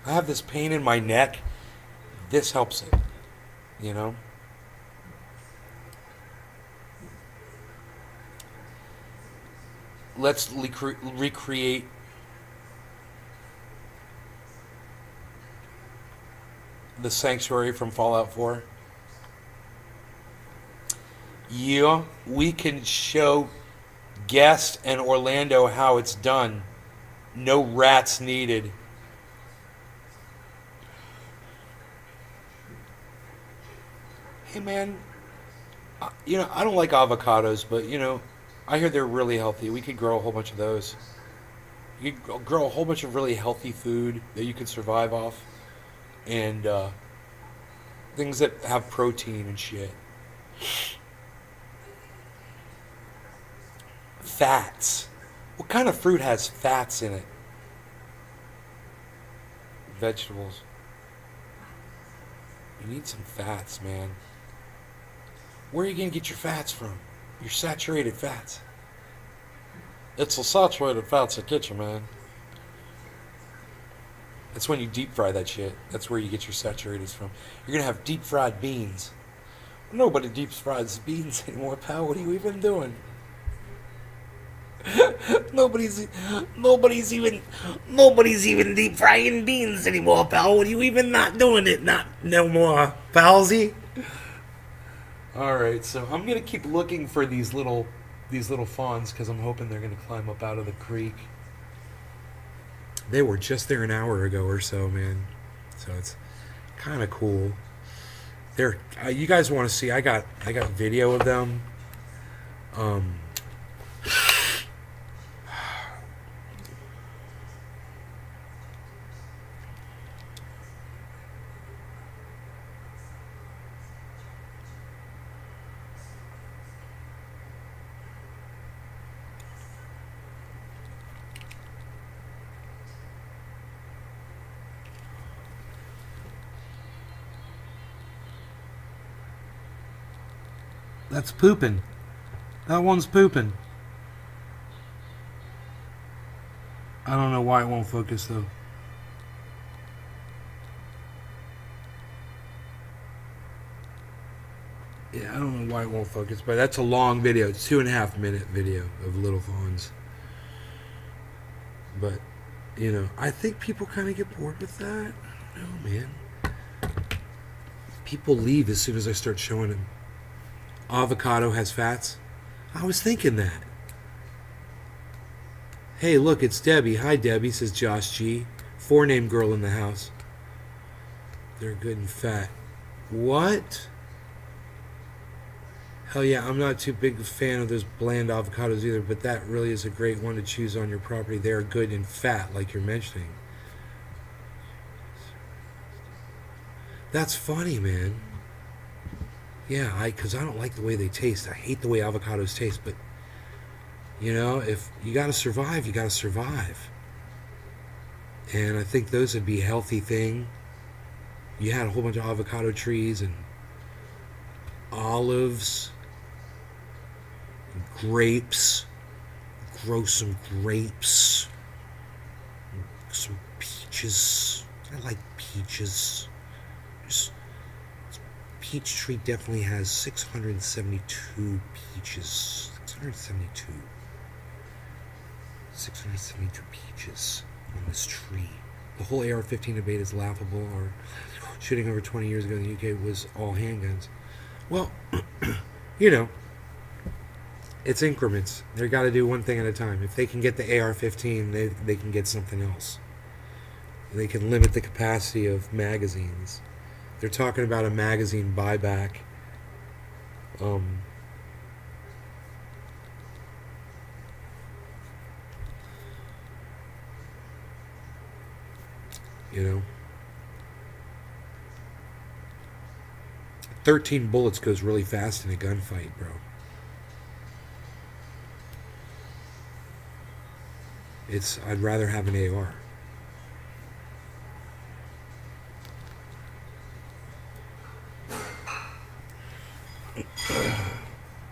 I have this pain in my neck. This helps it, you know? Let's recreate the sanctuary from Fallout 4. Yeah, we can show Guest and Orlando how it's done. No rats needed. Hey man, I don't like avocados, but I hear they're really healthy. We could grow a whole bunch of those. You could grow a whole bunch of really healthy food that you could survive off, and things that have protein and shit. Fats. What kind of fruit has fats in it? Vegetables. You need some fats, man. Where are you going to get your fats from? Your saturated fats. It's the saturated fats that get you, man. That's when you deep fry that shit. That's where you get your saturateds from. You're going to have deep fried beans. Nobody deep fries beans anymore, pal. What are you even doing? Nobody's even deep frying beans anymore, pal. What are you even not doing it? Not no more, palsy. All right, so I'm gonna keep looking for these little fawns because I'm hoping they're gonna climb up out of the creek. They were just there an hour ago or so, man. So it's kind of cool. They're you guys want to see? I got video of them. That's pooping. That one's pooping. I don't know why it won't focus though. Yeah, I don't know why it won't focus, but that's a long video. It's 2.5 minute video of little fawns. But, I think people kind of get bored with that. I don't know, man. People leave as soon as I start showing them. Avocado has fats. I was thinking that. Hey, look, it's Debbie. Hi, Debbie, says Josh G. 4-name girl in the house. They're good and fat. What? Hell yeah, I'm not too big a fan of those bland avocados either, but that really is a great one to choose on your property. They are good and fat, like you're mentioning. That's funny, man. Yeah, because I don't like the way they taste. I hate the way avocados taste, but, if you got to survive, you got to survive. And I think those would be a healthy thing. You had a whole bunch of avocado trees and olives, and grapes. Grow some grapes, some peaches. I like peaches. Peach tree definitely has 672 peaches. 672 peaches on this tree. The whole AR-15 debate is laughable, or shooting over 20 years ago in the UK was all handguns. Well, It's increments. They got to do one thing at a time. If they can get the AR-15, they can get something else. They can limit the capacity of magazines. They're talking about a magazine buyback. You know, 13 bullets goes really fast in a gunfight, bro. I'd rather have an AR.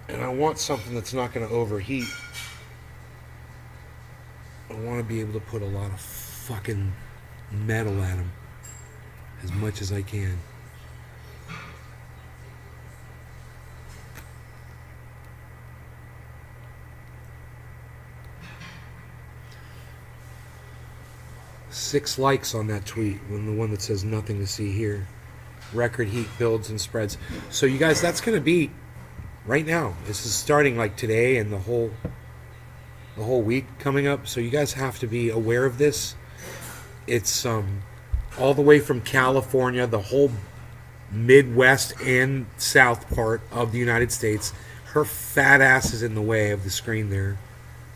And I want something that's not going to overheat. I want to be able to put a lot of fucking metal at them as much as I can. Six likes on that tweet, when the one that says nothing to see here. Record heat builds and spreads. So you guys, that's going to be right now. This is starting like today and the whole week coming up. So you guys have to be aware of this. It's all the way from California, the whole Midwest and South part of the United States. Her fat ass is in the way of the screen there.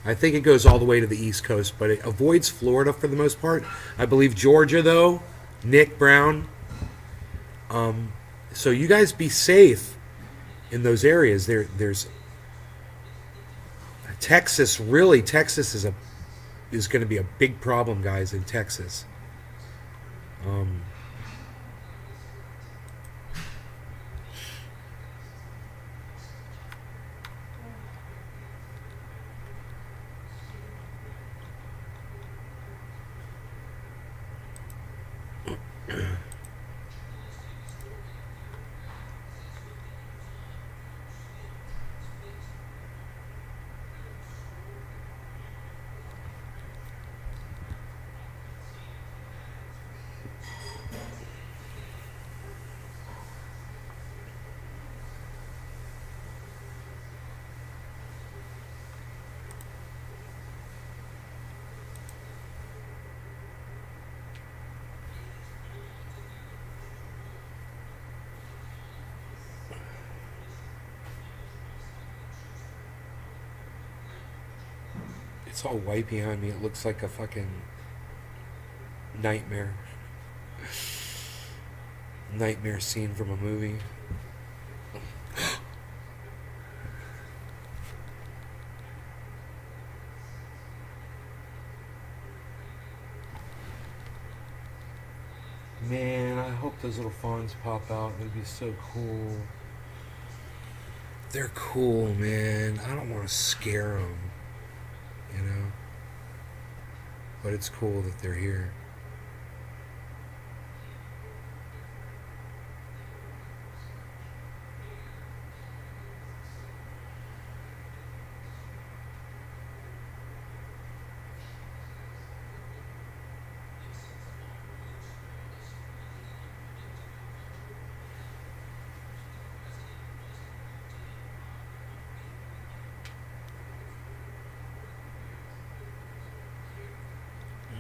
I think it goes all the way to the East Coast, but it avoids Florida for the most part. I believe Georgia, though, Nick Brown. So you guys be safe in those areas. There's Texas. Really, Texas is going to be a big problem, guys, in Texas. It's all white behind me. It looks like a fucking nightmare. Nightmare scene from a movie. Man, I hope those little fawns pop out. It'd be so cool. They're cool, man. I don't want to scare them. You know, but it's cool that they're here.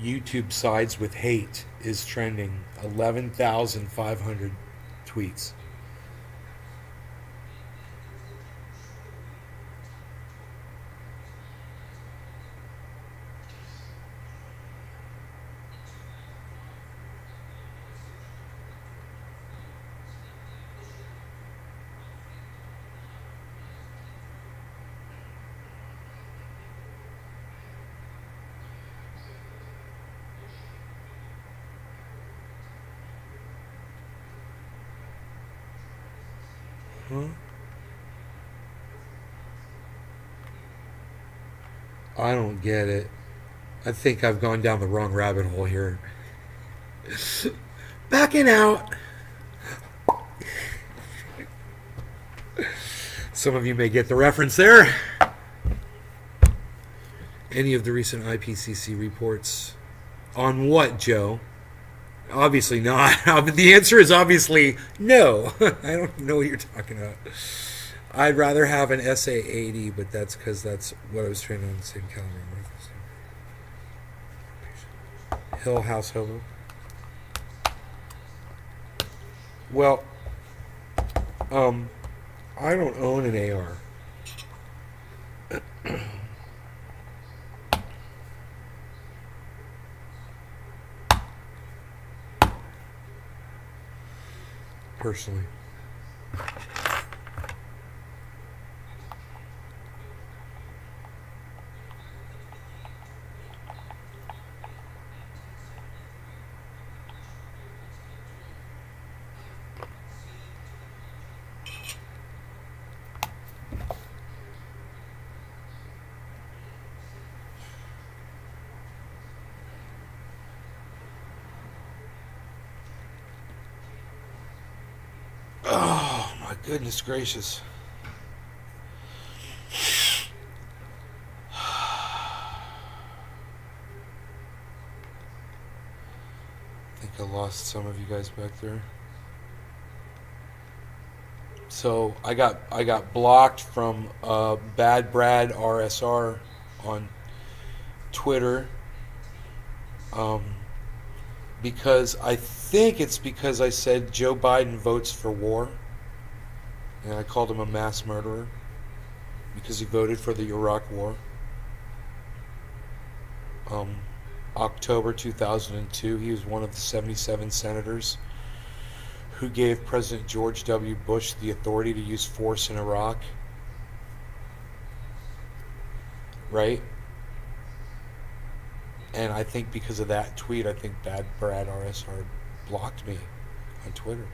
YouTube sides with hate is trending. 11,500 tweets. Huh? I don't get it. I think I've gone down the wrong rabbit hole here. Backing out. Some of you may get the reference there. Any of the recent IPCC reports on what, Joe? Obviously not. The answer is obviously no. I don't know what you're talking about. I'd rather have an SA80, but that's because that's what I was training on the same caliber. Hill House Hobo. Well, I don't own an AR. Personally. Oh my goodness gracious. I think I lost some of you guys back there. So I got blocked from Bad Brad RSR on Twitter because I think it's because I said Joe Biden votes for war, and I called him a mass murderer because he voted for the Iraq War. October 2002, he was one of the 77 senators who gave President George W. Bush the authority to use force in Iraq. Right? And I think because of that tweet, I think Bad Brad RSR blocked me on Twitter.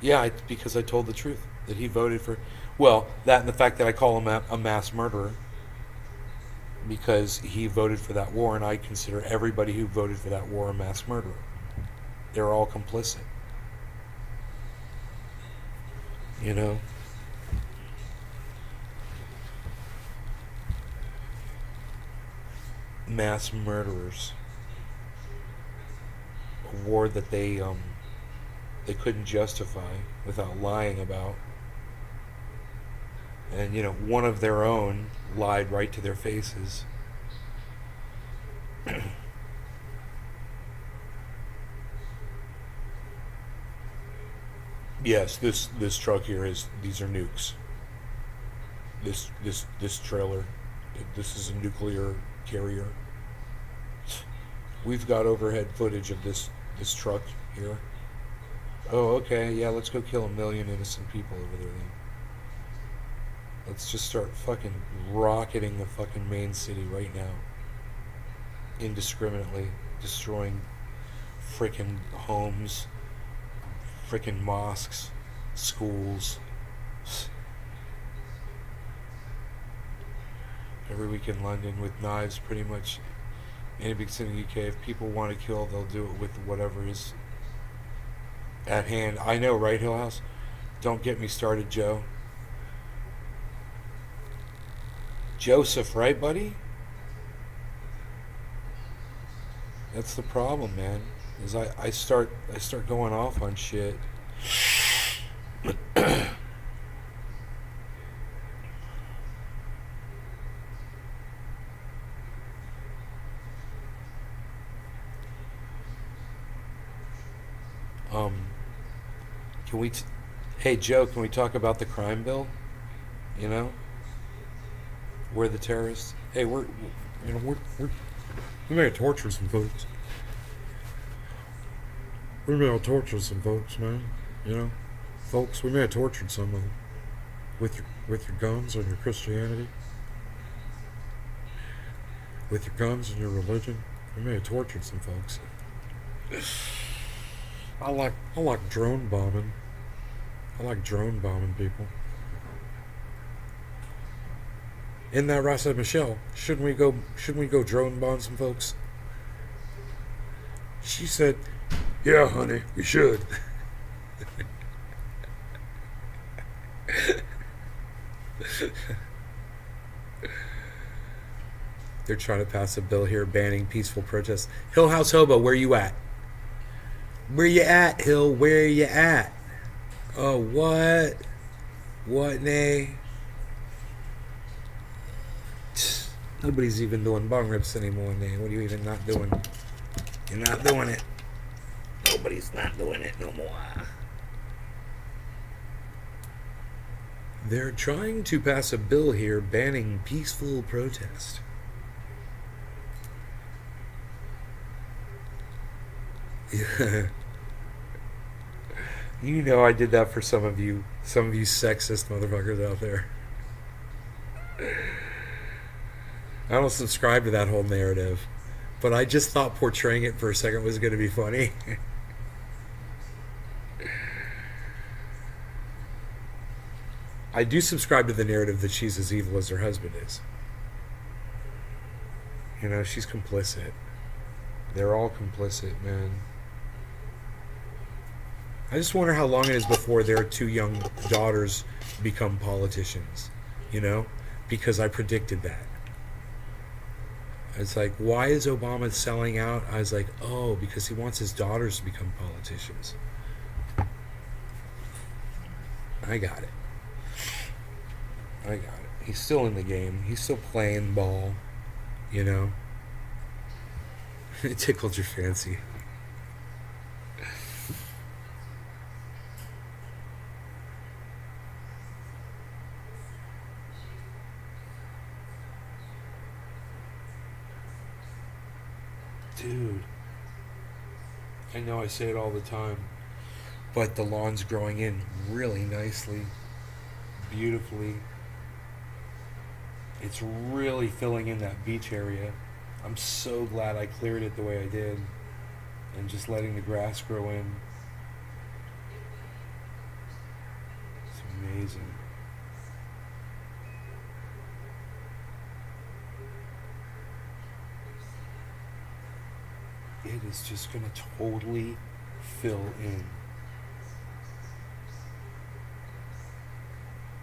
Yeah, because I told the truth, that he voted for... Well, that and the fact that I call him a mass murderer because he voted for that war, and I consider everybody who voted for that war a mass murderer. They're all complicit. You know? Mass murderers. A war that they couldn't justify without lying about. And, you know, one of their own lied right to their faces. Yes, this truck here these are nukes. This trailer, this is a nuclear carrier. We've got overhead footage of this truck here. Oh, okay, yeah, let's go kill 1 million innocent people over there then. Let's just start fucking rocketing the fucking main city right now. Indiscriminately destroying frickin' homes, frickin' mosques, schools. Every week in London with knives, pretty much. Any big city in the UK, if people want to kill, they'll do it with whatever is at hand. I know, right, Hill House? Don't get me started, Joe. Joseph, right, buddy? That's the problem, man. Is I start going off on shit. Can we? Hey, Joe, can we talk about the crime bill? You know, we're the terrorists. Hey, we may have tortured some folks. We may have tortured some folks, man. You know, folks, we may have tortured some of them with your guns and your Christianity, with your guns and your religion. We may have tortured some folks. I like drone bombing. I like drone bombing people. Isn't that right, said Michelle? Shouldn't we go drone bomb some folks? She said, "Yeah, honey, we should." They're trying to pass a bill here banning peaceful protests. Hill House Hobo, where you at? Where you at, Hill? Where you at? Oh, what? What, nay? Nobody's even doing bong rips anymore, nay. What are you even not doing? You're not doing it. Nobody's not doing it no more. They're trying to pass a bill here banning peaceful protest. Yeah. You know I did that for some of you sexist motherfuckers out there. I don't subscribe to that whole narrative, but I just thought portraying it for a second was going to be funny. I do subscribe to the narrative that she's as evil as her husband is. You know, she's complicit. They're all complicit, man. I just wonder how long it is before their two young daughters become politicians, you know? Because I predicted that. It's like, why is Obama selling out? I was like, oh, because he wants his daughters to become politicians. I got it. He's still in the game. He's still playing ball, you know? It tickled your fancy. Dude, I know I say it all the time, but the lawn's growing in really nicely, beautifully. It's really filling in that beach area. I'm so glad I cleared it the way I did and just letting the grass grow in. It's amazing. It is just going to totally fill in.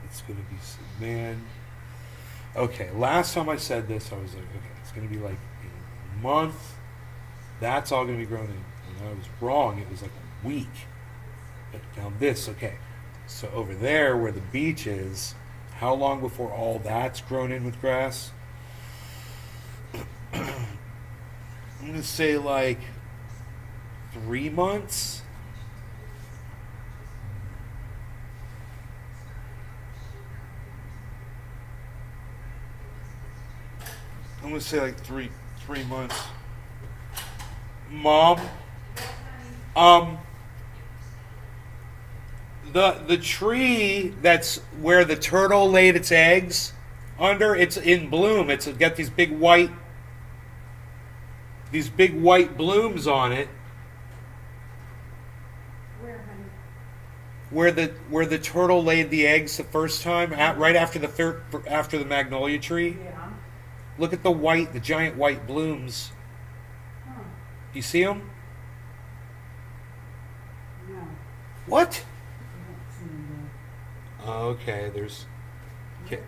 It's going to be, man. Okay, last time I said this, I was like, okay, it's going to be like a month. That's all going to be grown in. And I was wrong. It was like a week. But now this, okay. So over there where the beach is, how long before all that's grown in with grass? I'm going to say like 3 months. I'm going to say like three months. Mom, the tree that's where the turtle laid its eggs under, it's in bloom. It's got these big white blooms on it. Where, Where honey? the turtle laid the eggs the first time, right after the magnolia tree. Yeah. Look at the giant white blooms. Huh. You see them? No. What? I don't see them Oh, okay, there's. there. Okay,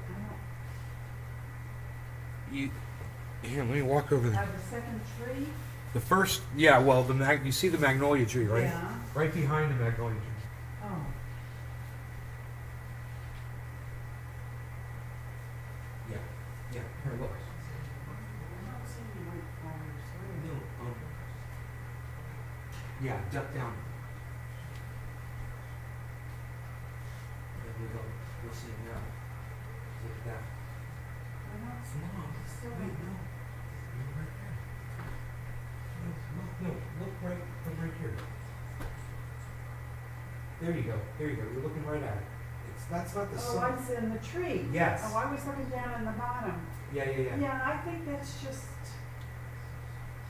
I you. Here, let me walk over don't. there. The second tree? The first, yeah. Well, you see the magnolia tree, right? Yeah. Right behind the magnolia tree. Oh. Yeah. Yeah. Here, look. I'm not seeing white flowers. No, Where? yeah, duck down. There we go. We'll see it now. Look at that. I'm not seeing. Mom, Still wait, don't no. know. Look right there. No, look right from right here. There you go. There you go. You're looking right at it. That's not the Oh, sun. I'm seeing the tree. Yes. Oh, I was looking down in the bottom. Yeah. Yeah, I think that's just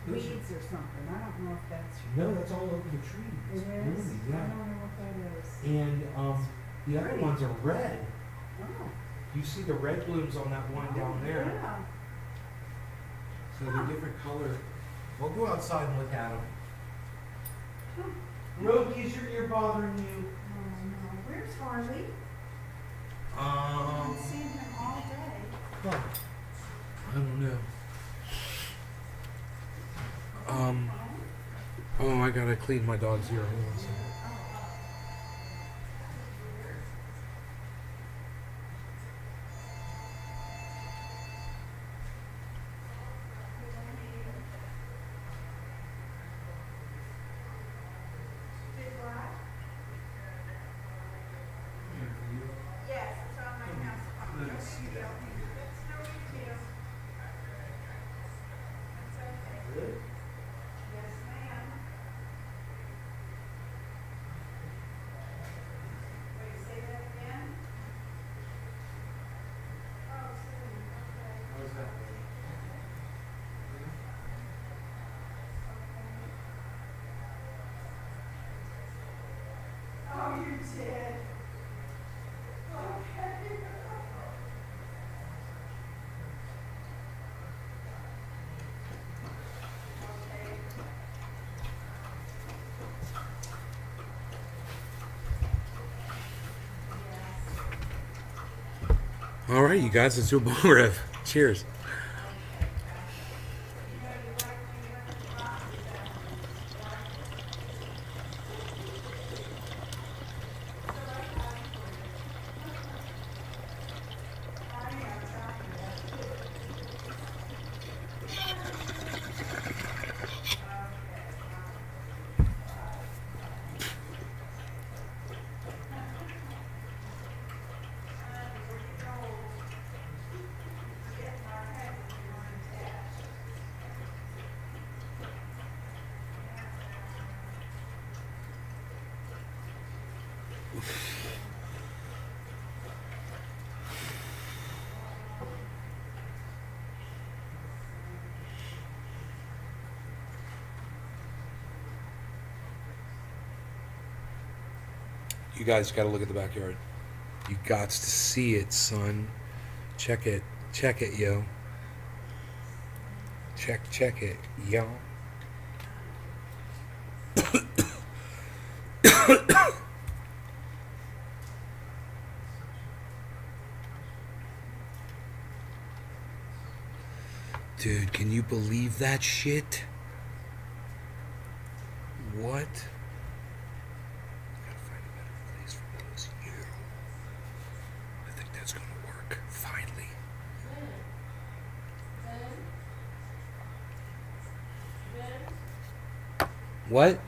Those are- weeds or something. I don't know if that's. No, that's all over the tree. It It's is? blooming, I yeah. don't know what that is. And the other Pretty. ones are red. Oh. You see the red blooms on that one down there. Yeah. So they're different color. We'll go outside and look at them. Huh. Rogie, is your ear bothering you? Oh, no. Where's Harley? I haven't seen him all day. Huh. I don't know. Oh, I gotta clean my dog's ear. Hold on a second. All right, you guys, let's do a bong rip. Cheers. You guys got to look at the backyard. You got to see it, son. Check it. Check it, yo. Check it, yo. Dude, can you believe that shit? What? Gotta find a better place for those. You. I think that's gonna work. Finally. What?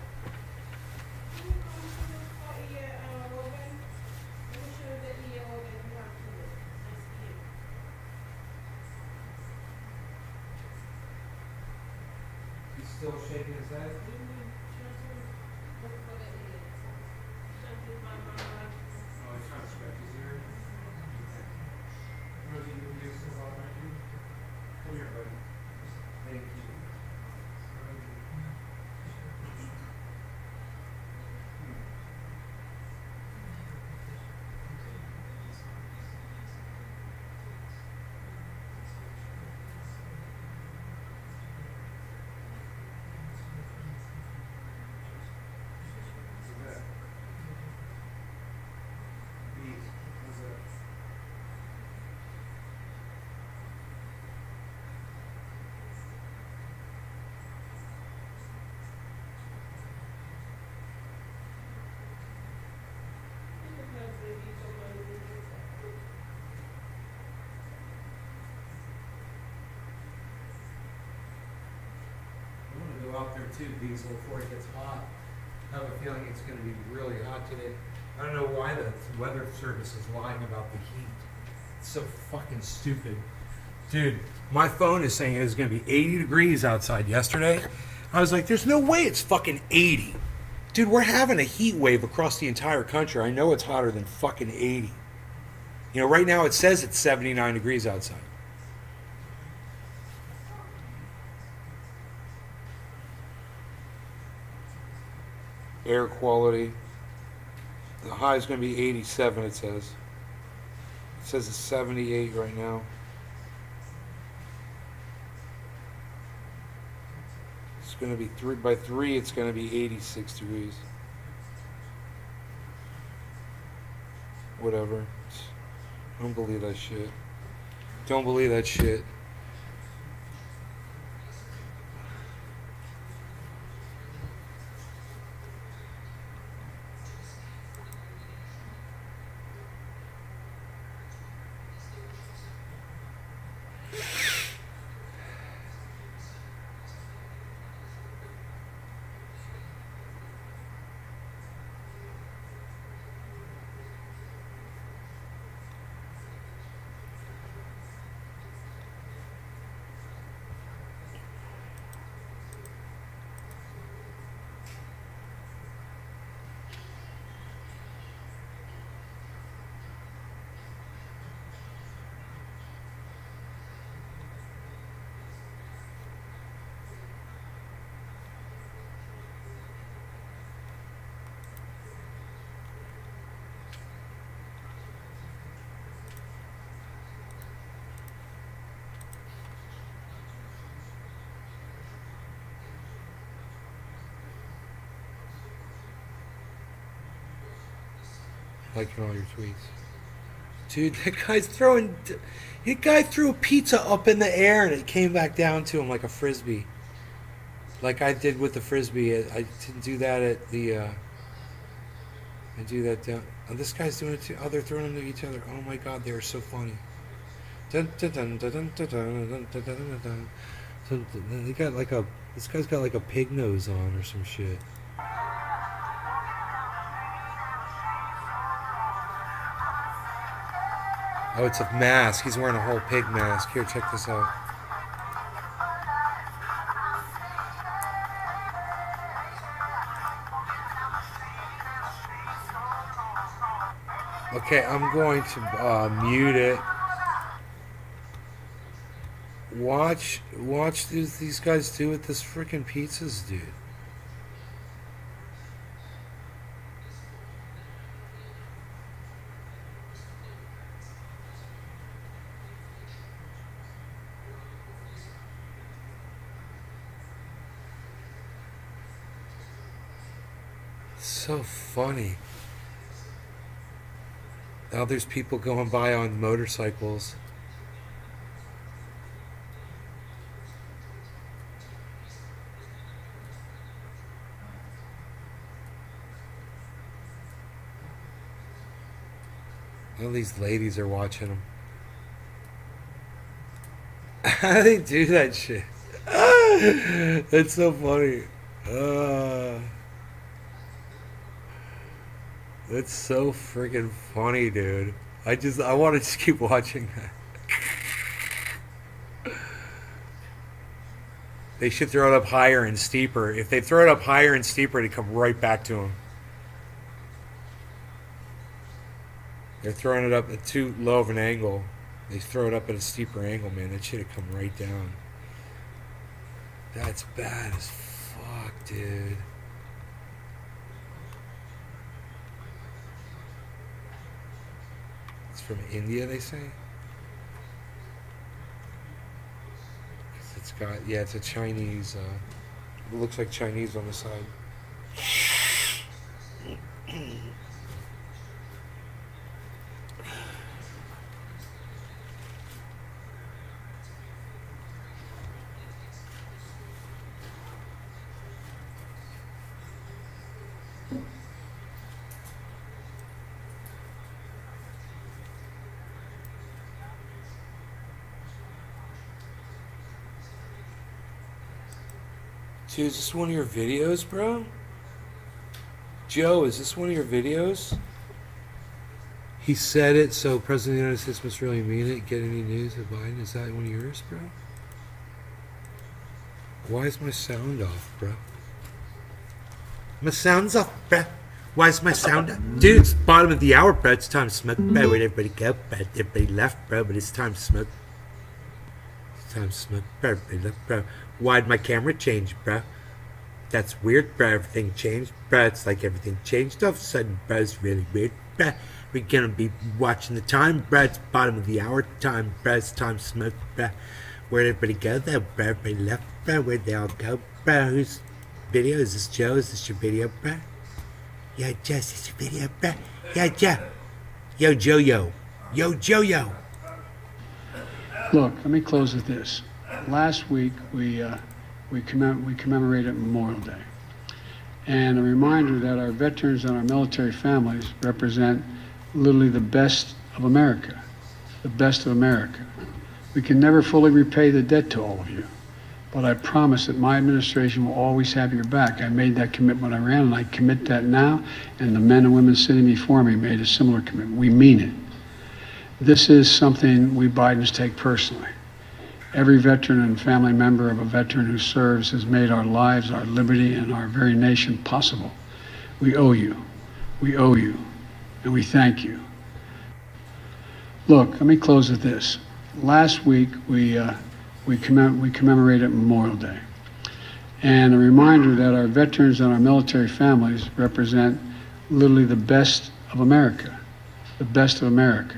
He's still shaking his head. Oh, he's trying to scratch his ear. Rosie, you can do this all right here. Come here, buddy. Thank you. I'm going to go out there too, Diesel, before it gets hot. I have a feeling it's going to be really hot today. I don't know why the weather service is lying about the heat. It's so fucking stupid. Dude, my phone is saying it was going to be 80 degrees outside yesterday. I was like, there's no way it's fucking 80. Dude, we're having a heat wave across the entire country. I know it's hotter than fucking 80. You know, right now it says it's 79 degrees outside. Air quality. The high is going to be 87, it says. It says it's 78 right now. It's going to be by 3, it's going to be 86 degrees. Whatever. Don't believe that shit. Don't believe that shit. Liking all your tweets. Dude, that guy's throwing. The guy threw a pizza up in the air and it came back down to him like a frisbee. Like I did with the frisbee. I didn't do that at the. I do that down. Oh, this guy's doing it too. Oh, they're throwing them to each other. Oh my god, they are so funny. Dun, dun, dun, dun, dun, dun, dun, dun, dun, dun, dun. So they got like a. This guy's got like a pig nose on or some shit. Oh, it's a mask. He's wearing a whole pig mask. Here, check this out. Okay, I'm going to mute it. Watch these guys do with this freaking pizzas, dude. So funny. Now there's people going by on motorcycles. All these ladies are watching them. How do they do that shit? That's so funny. That's so freaking funny, dude. I want to just keep watching that. They should throw it up higher and steeper. If they throw it up higher and steeper, it'd come right back to them. They're throwing it up at too low of an angle. They throw it up at a steeper angle, man. That should have come right down. That's bad as fuck, dude. It's from India, they say? It's got, yeah, it's a Chinese, it looks like Chinese on the side. Dude, is this one of your videos, bro? Joe, is this one of your videos? He said it, so President of the United States must really mean it. Get any news of Biden? Is that one of yours, bro? Why is my sound off, bro? My sound's off, bro. Why is my sound off? Dude, it's bottom of the hour, bro. It's time to smoke, bro. Where'd everybody go, bro? Everybody left, bro, but it's time to smoke. It's time to smoke, bro. Everybody left, bro. Why'd my camera change, bro? That's weird, bro. Everything changed, bro. It's like everything changed all of a sudden, bro. It's really weird, bro. We're gonna be watching the time, bro. It's bottom of the hour time, bro. It's time to smoke, bro. Where'd everybody go, though, bro? Everybody left, bro. Where'd they all go, bro? Whose video? Is this Joe? Is this your video, bro? Yo, Joe, is this your video, bro? Yo, Joe. Yo, Joe-Yo. Yo, Joe-Yo. Look, let me close with this. Last week, we commemorated Memorial Day. And a reminder that our veterans and our military families represent literally the best of America. The best of America. We can never fully repay the debt to all of you. But I promise that my administration will always have your back. I made that commitment when I ran, and I commit that now. And the men and women sitting before me made a similar commitment. We mean it. This is something we Bidens take personally. Every veteran and family member of a veteran who serves has made our lives, our liberty, and our very nation possible. We owe you. We owe you. And we thank you. Look, let me close with this. Last week, we commemorated Memorial Day. And a reminder that our veterans and our military families represent literally the best of America. The best of America.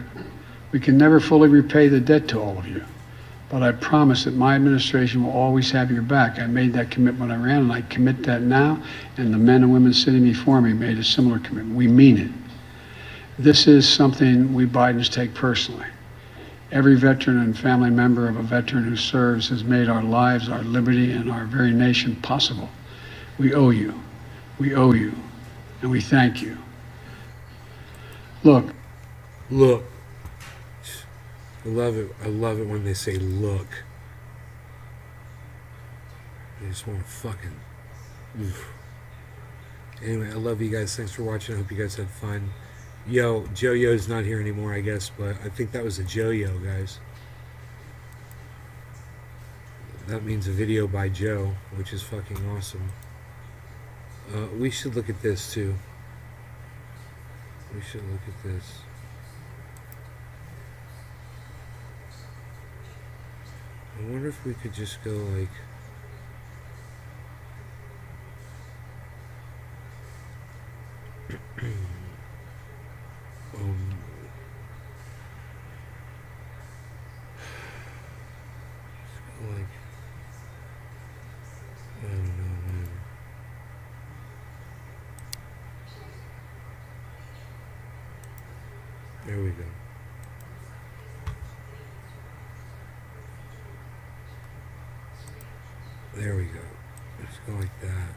We can never fully repay the debt to all of you. But I promise that my administration will always have your back. I made that commitment when I ran, and I commit that now. And the men and women sitting before me made a similar commitment. We mean it. This is something we Bidens take personally. Every veteran and family member of a veteran who serves has made our lives, our liberty, and our very nation possible. We owe you. We owe you. And we thank you. Look, Look. I love it. I love it when they say look. I just want to fucking. Oof. Anyway, I love you guys. Thanks for watching. I hope you guys had fun. Yo, Joe-Yo's not here anymore, I guess, but I think that was a Joe-Yo, guys. That means a video by Joe, which is fucking awesome. We should look at this, too. We should look at this. I wonder if we could just go, like... like, I don't know, man. There we go. There we go. Let's go like that.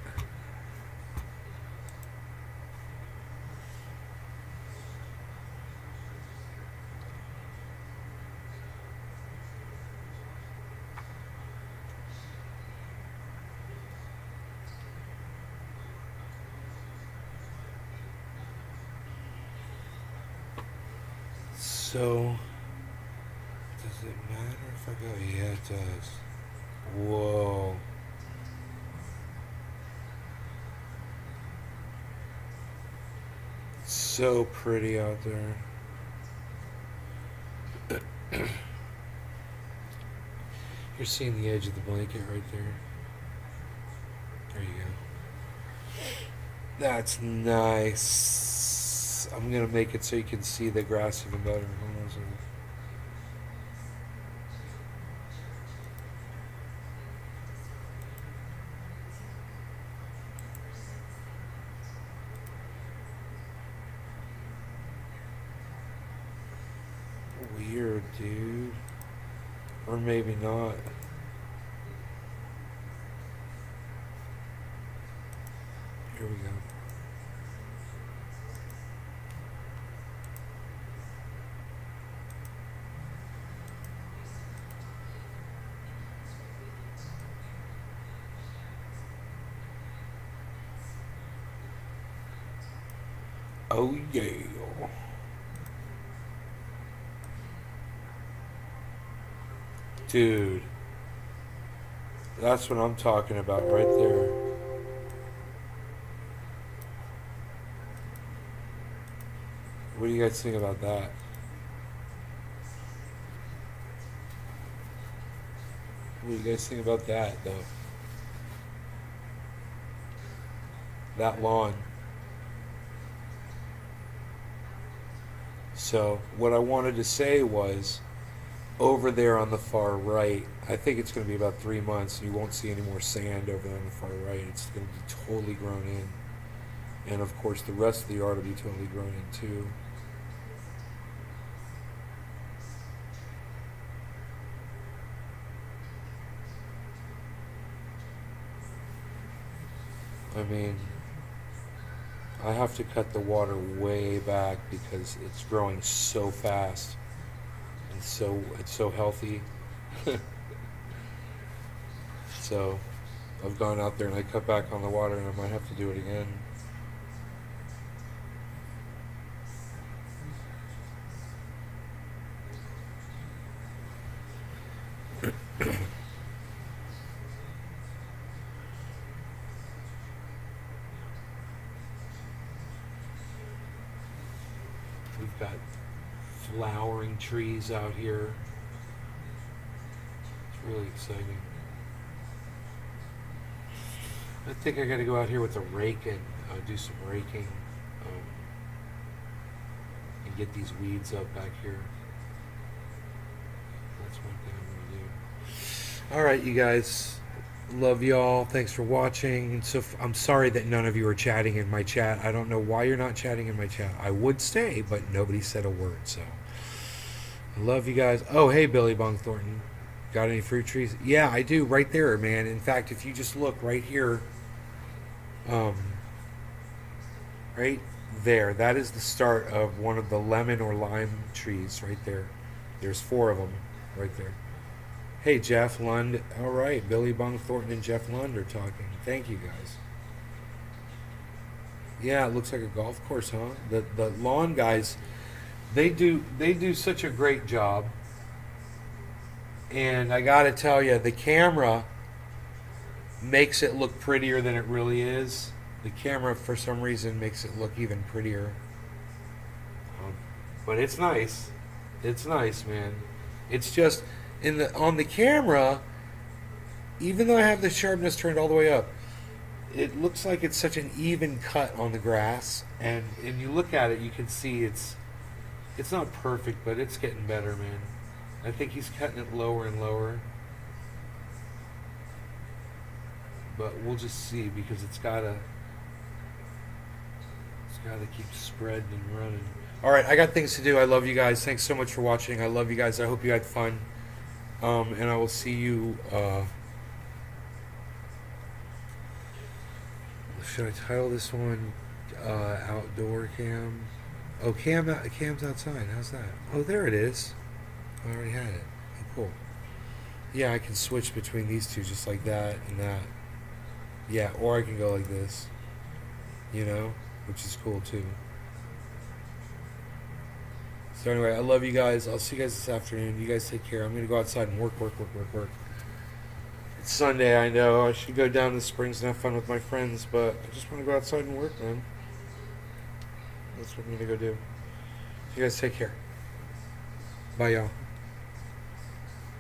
So, does it matter if I go? Yeah, it does. Whoa. So pretty out there. You're seeing the edge of the blanket right there. There you go. That's nice. I'm gonna make it so you can see the grass even better. Hold on a second. Weird, dude. Or maybe not. Here we go. Oh yeah. Dude. That's what I'm talking about right there. What do you guys think about that? What do you guys think about that, though? That lawn. So, what I wanted to say was, over there on the far right, I think it's going to be about 3 months. You won't see any more sand over there on the far right. It's going to be totally grown in. And of course, the rest of the yard will be totally grown in too. I mean, I have to cut the water way back because it's growing so fast. And it's so healthy. So I've gone out there and I cut back on the water and I might have to do it again. We've got flowering trees out here. It's really exciting. I think I got to go out here with a rake and do some raking and get these weeds up back here. That's one thing I'm going to do. All right, you guys. Love y'all. Thanks for watching. So I'm sorry that none of you are chatting in my chat. I don't know why you're not chatting in my chat. I would stay, but nobody said a word. So I love you guys. Oh, hey, Billy Bong Thornton. Got any fruit trees? Yeah, I do. Right there, man. In fact, if you just look right here, right there, that is the start of one of the lemon or lime trees right there. There's 4 of them right there. Hey, Jeff Lund. All right, Billy Bong Thornton and Jeff Lund are talking. Thank you, guys. Yeah, it looks like a golf course, huh? The lawn guys, they do such a great job. And I got to tell you, the camera makes it look prettier than it really is. The camera, for some reason, makes it look even prettier. But it's nice. It's nice, man. It's just on the camera, even though I have the sharpness turned all the way up, it looks like it's such an even cut on the grass, and you look at it, you can see it's not perfect, but it's getting better, man. I think he's cutting it lower and lower, but we'll just see, because it's gotta keep spreading and running. All right, I got things to do. I love you guys. Thanks so much for watching. I love you guys. I hope you had fun. And I will see you. Should I title this one Outdoor Cam? Oh, Cam's outside. How's that? Oh, there it is. I already had it. Oh, cool. Yeah, I can switch between these two just like that and that. Yeah, or I can go like this. You know, which is cool too. So anyway, I love you guys. I'll see you guys this afternoon. You guys take care. I'm going to go outside and work. It's Sunday, I know. I should go down to the springs and have fun with my friends, but I just want to go outside and work, man. That's what I'm going to go do. You guys take care. Bye, y'all.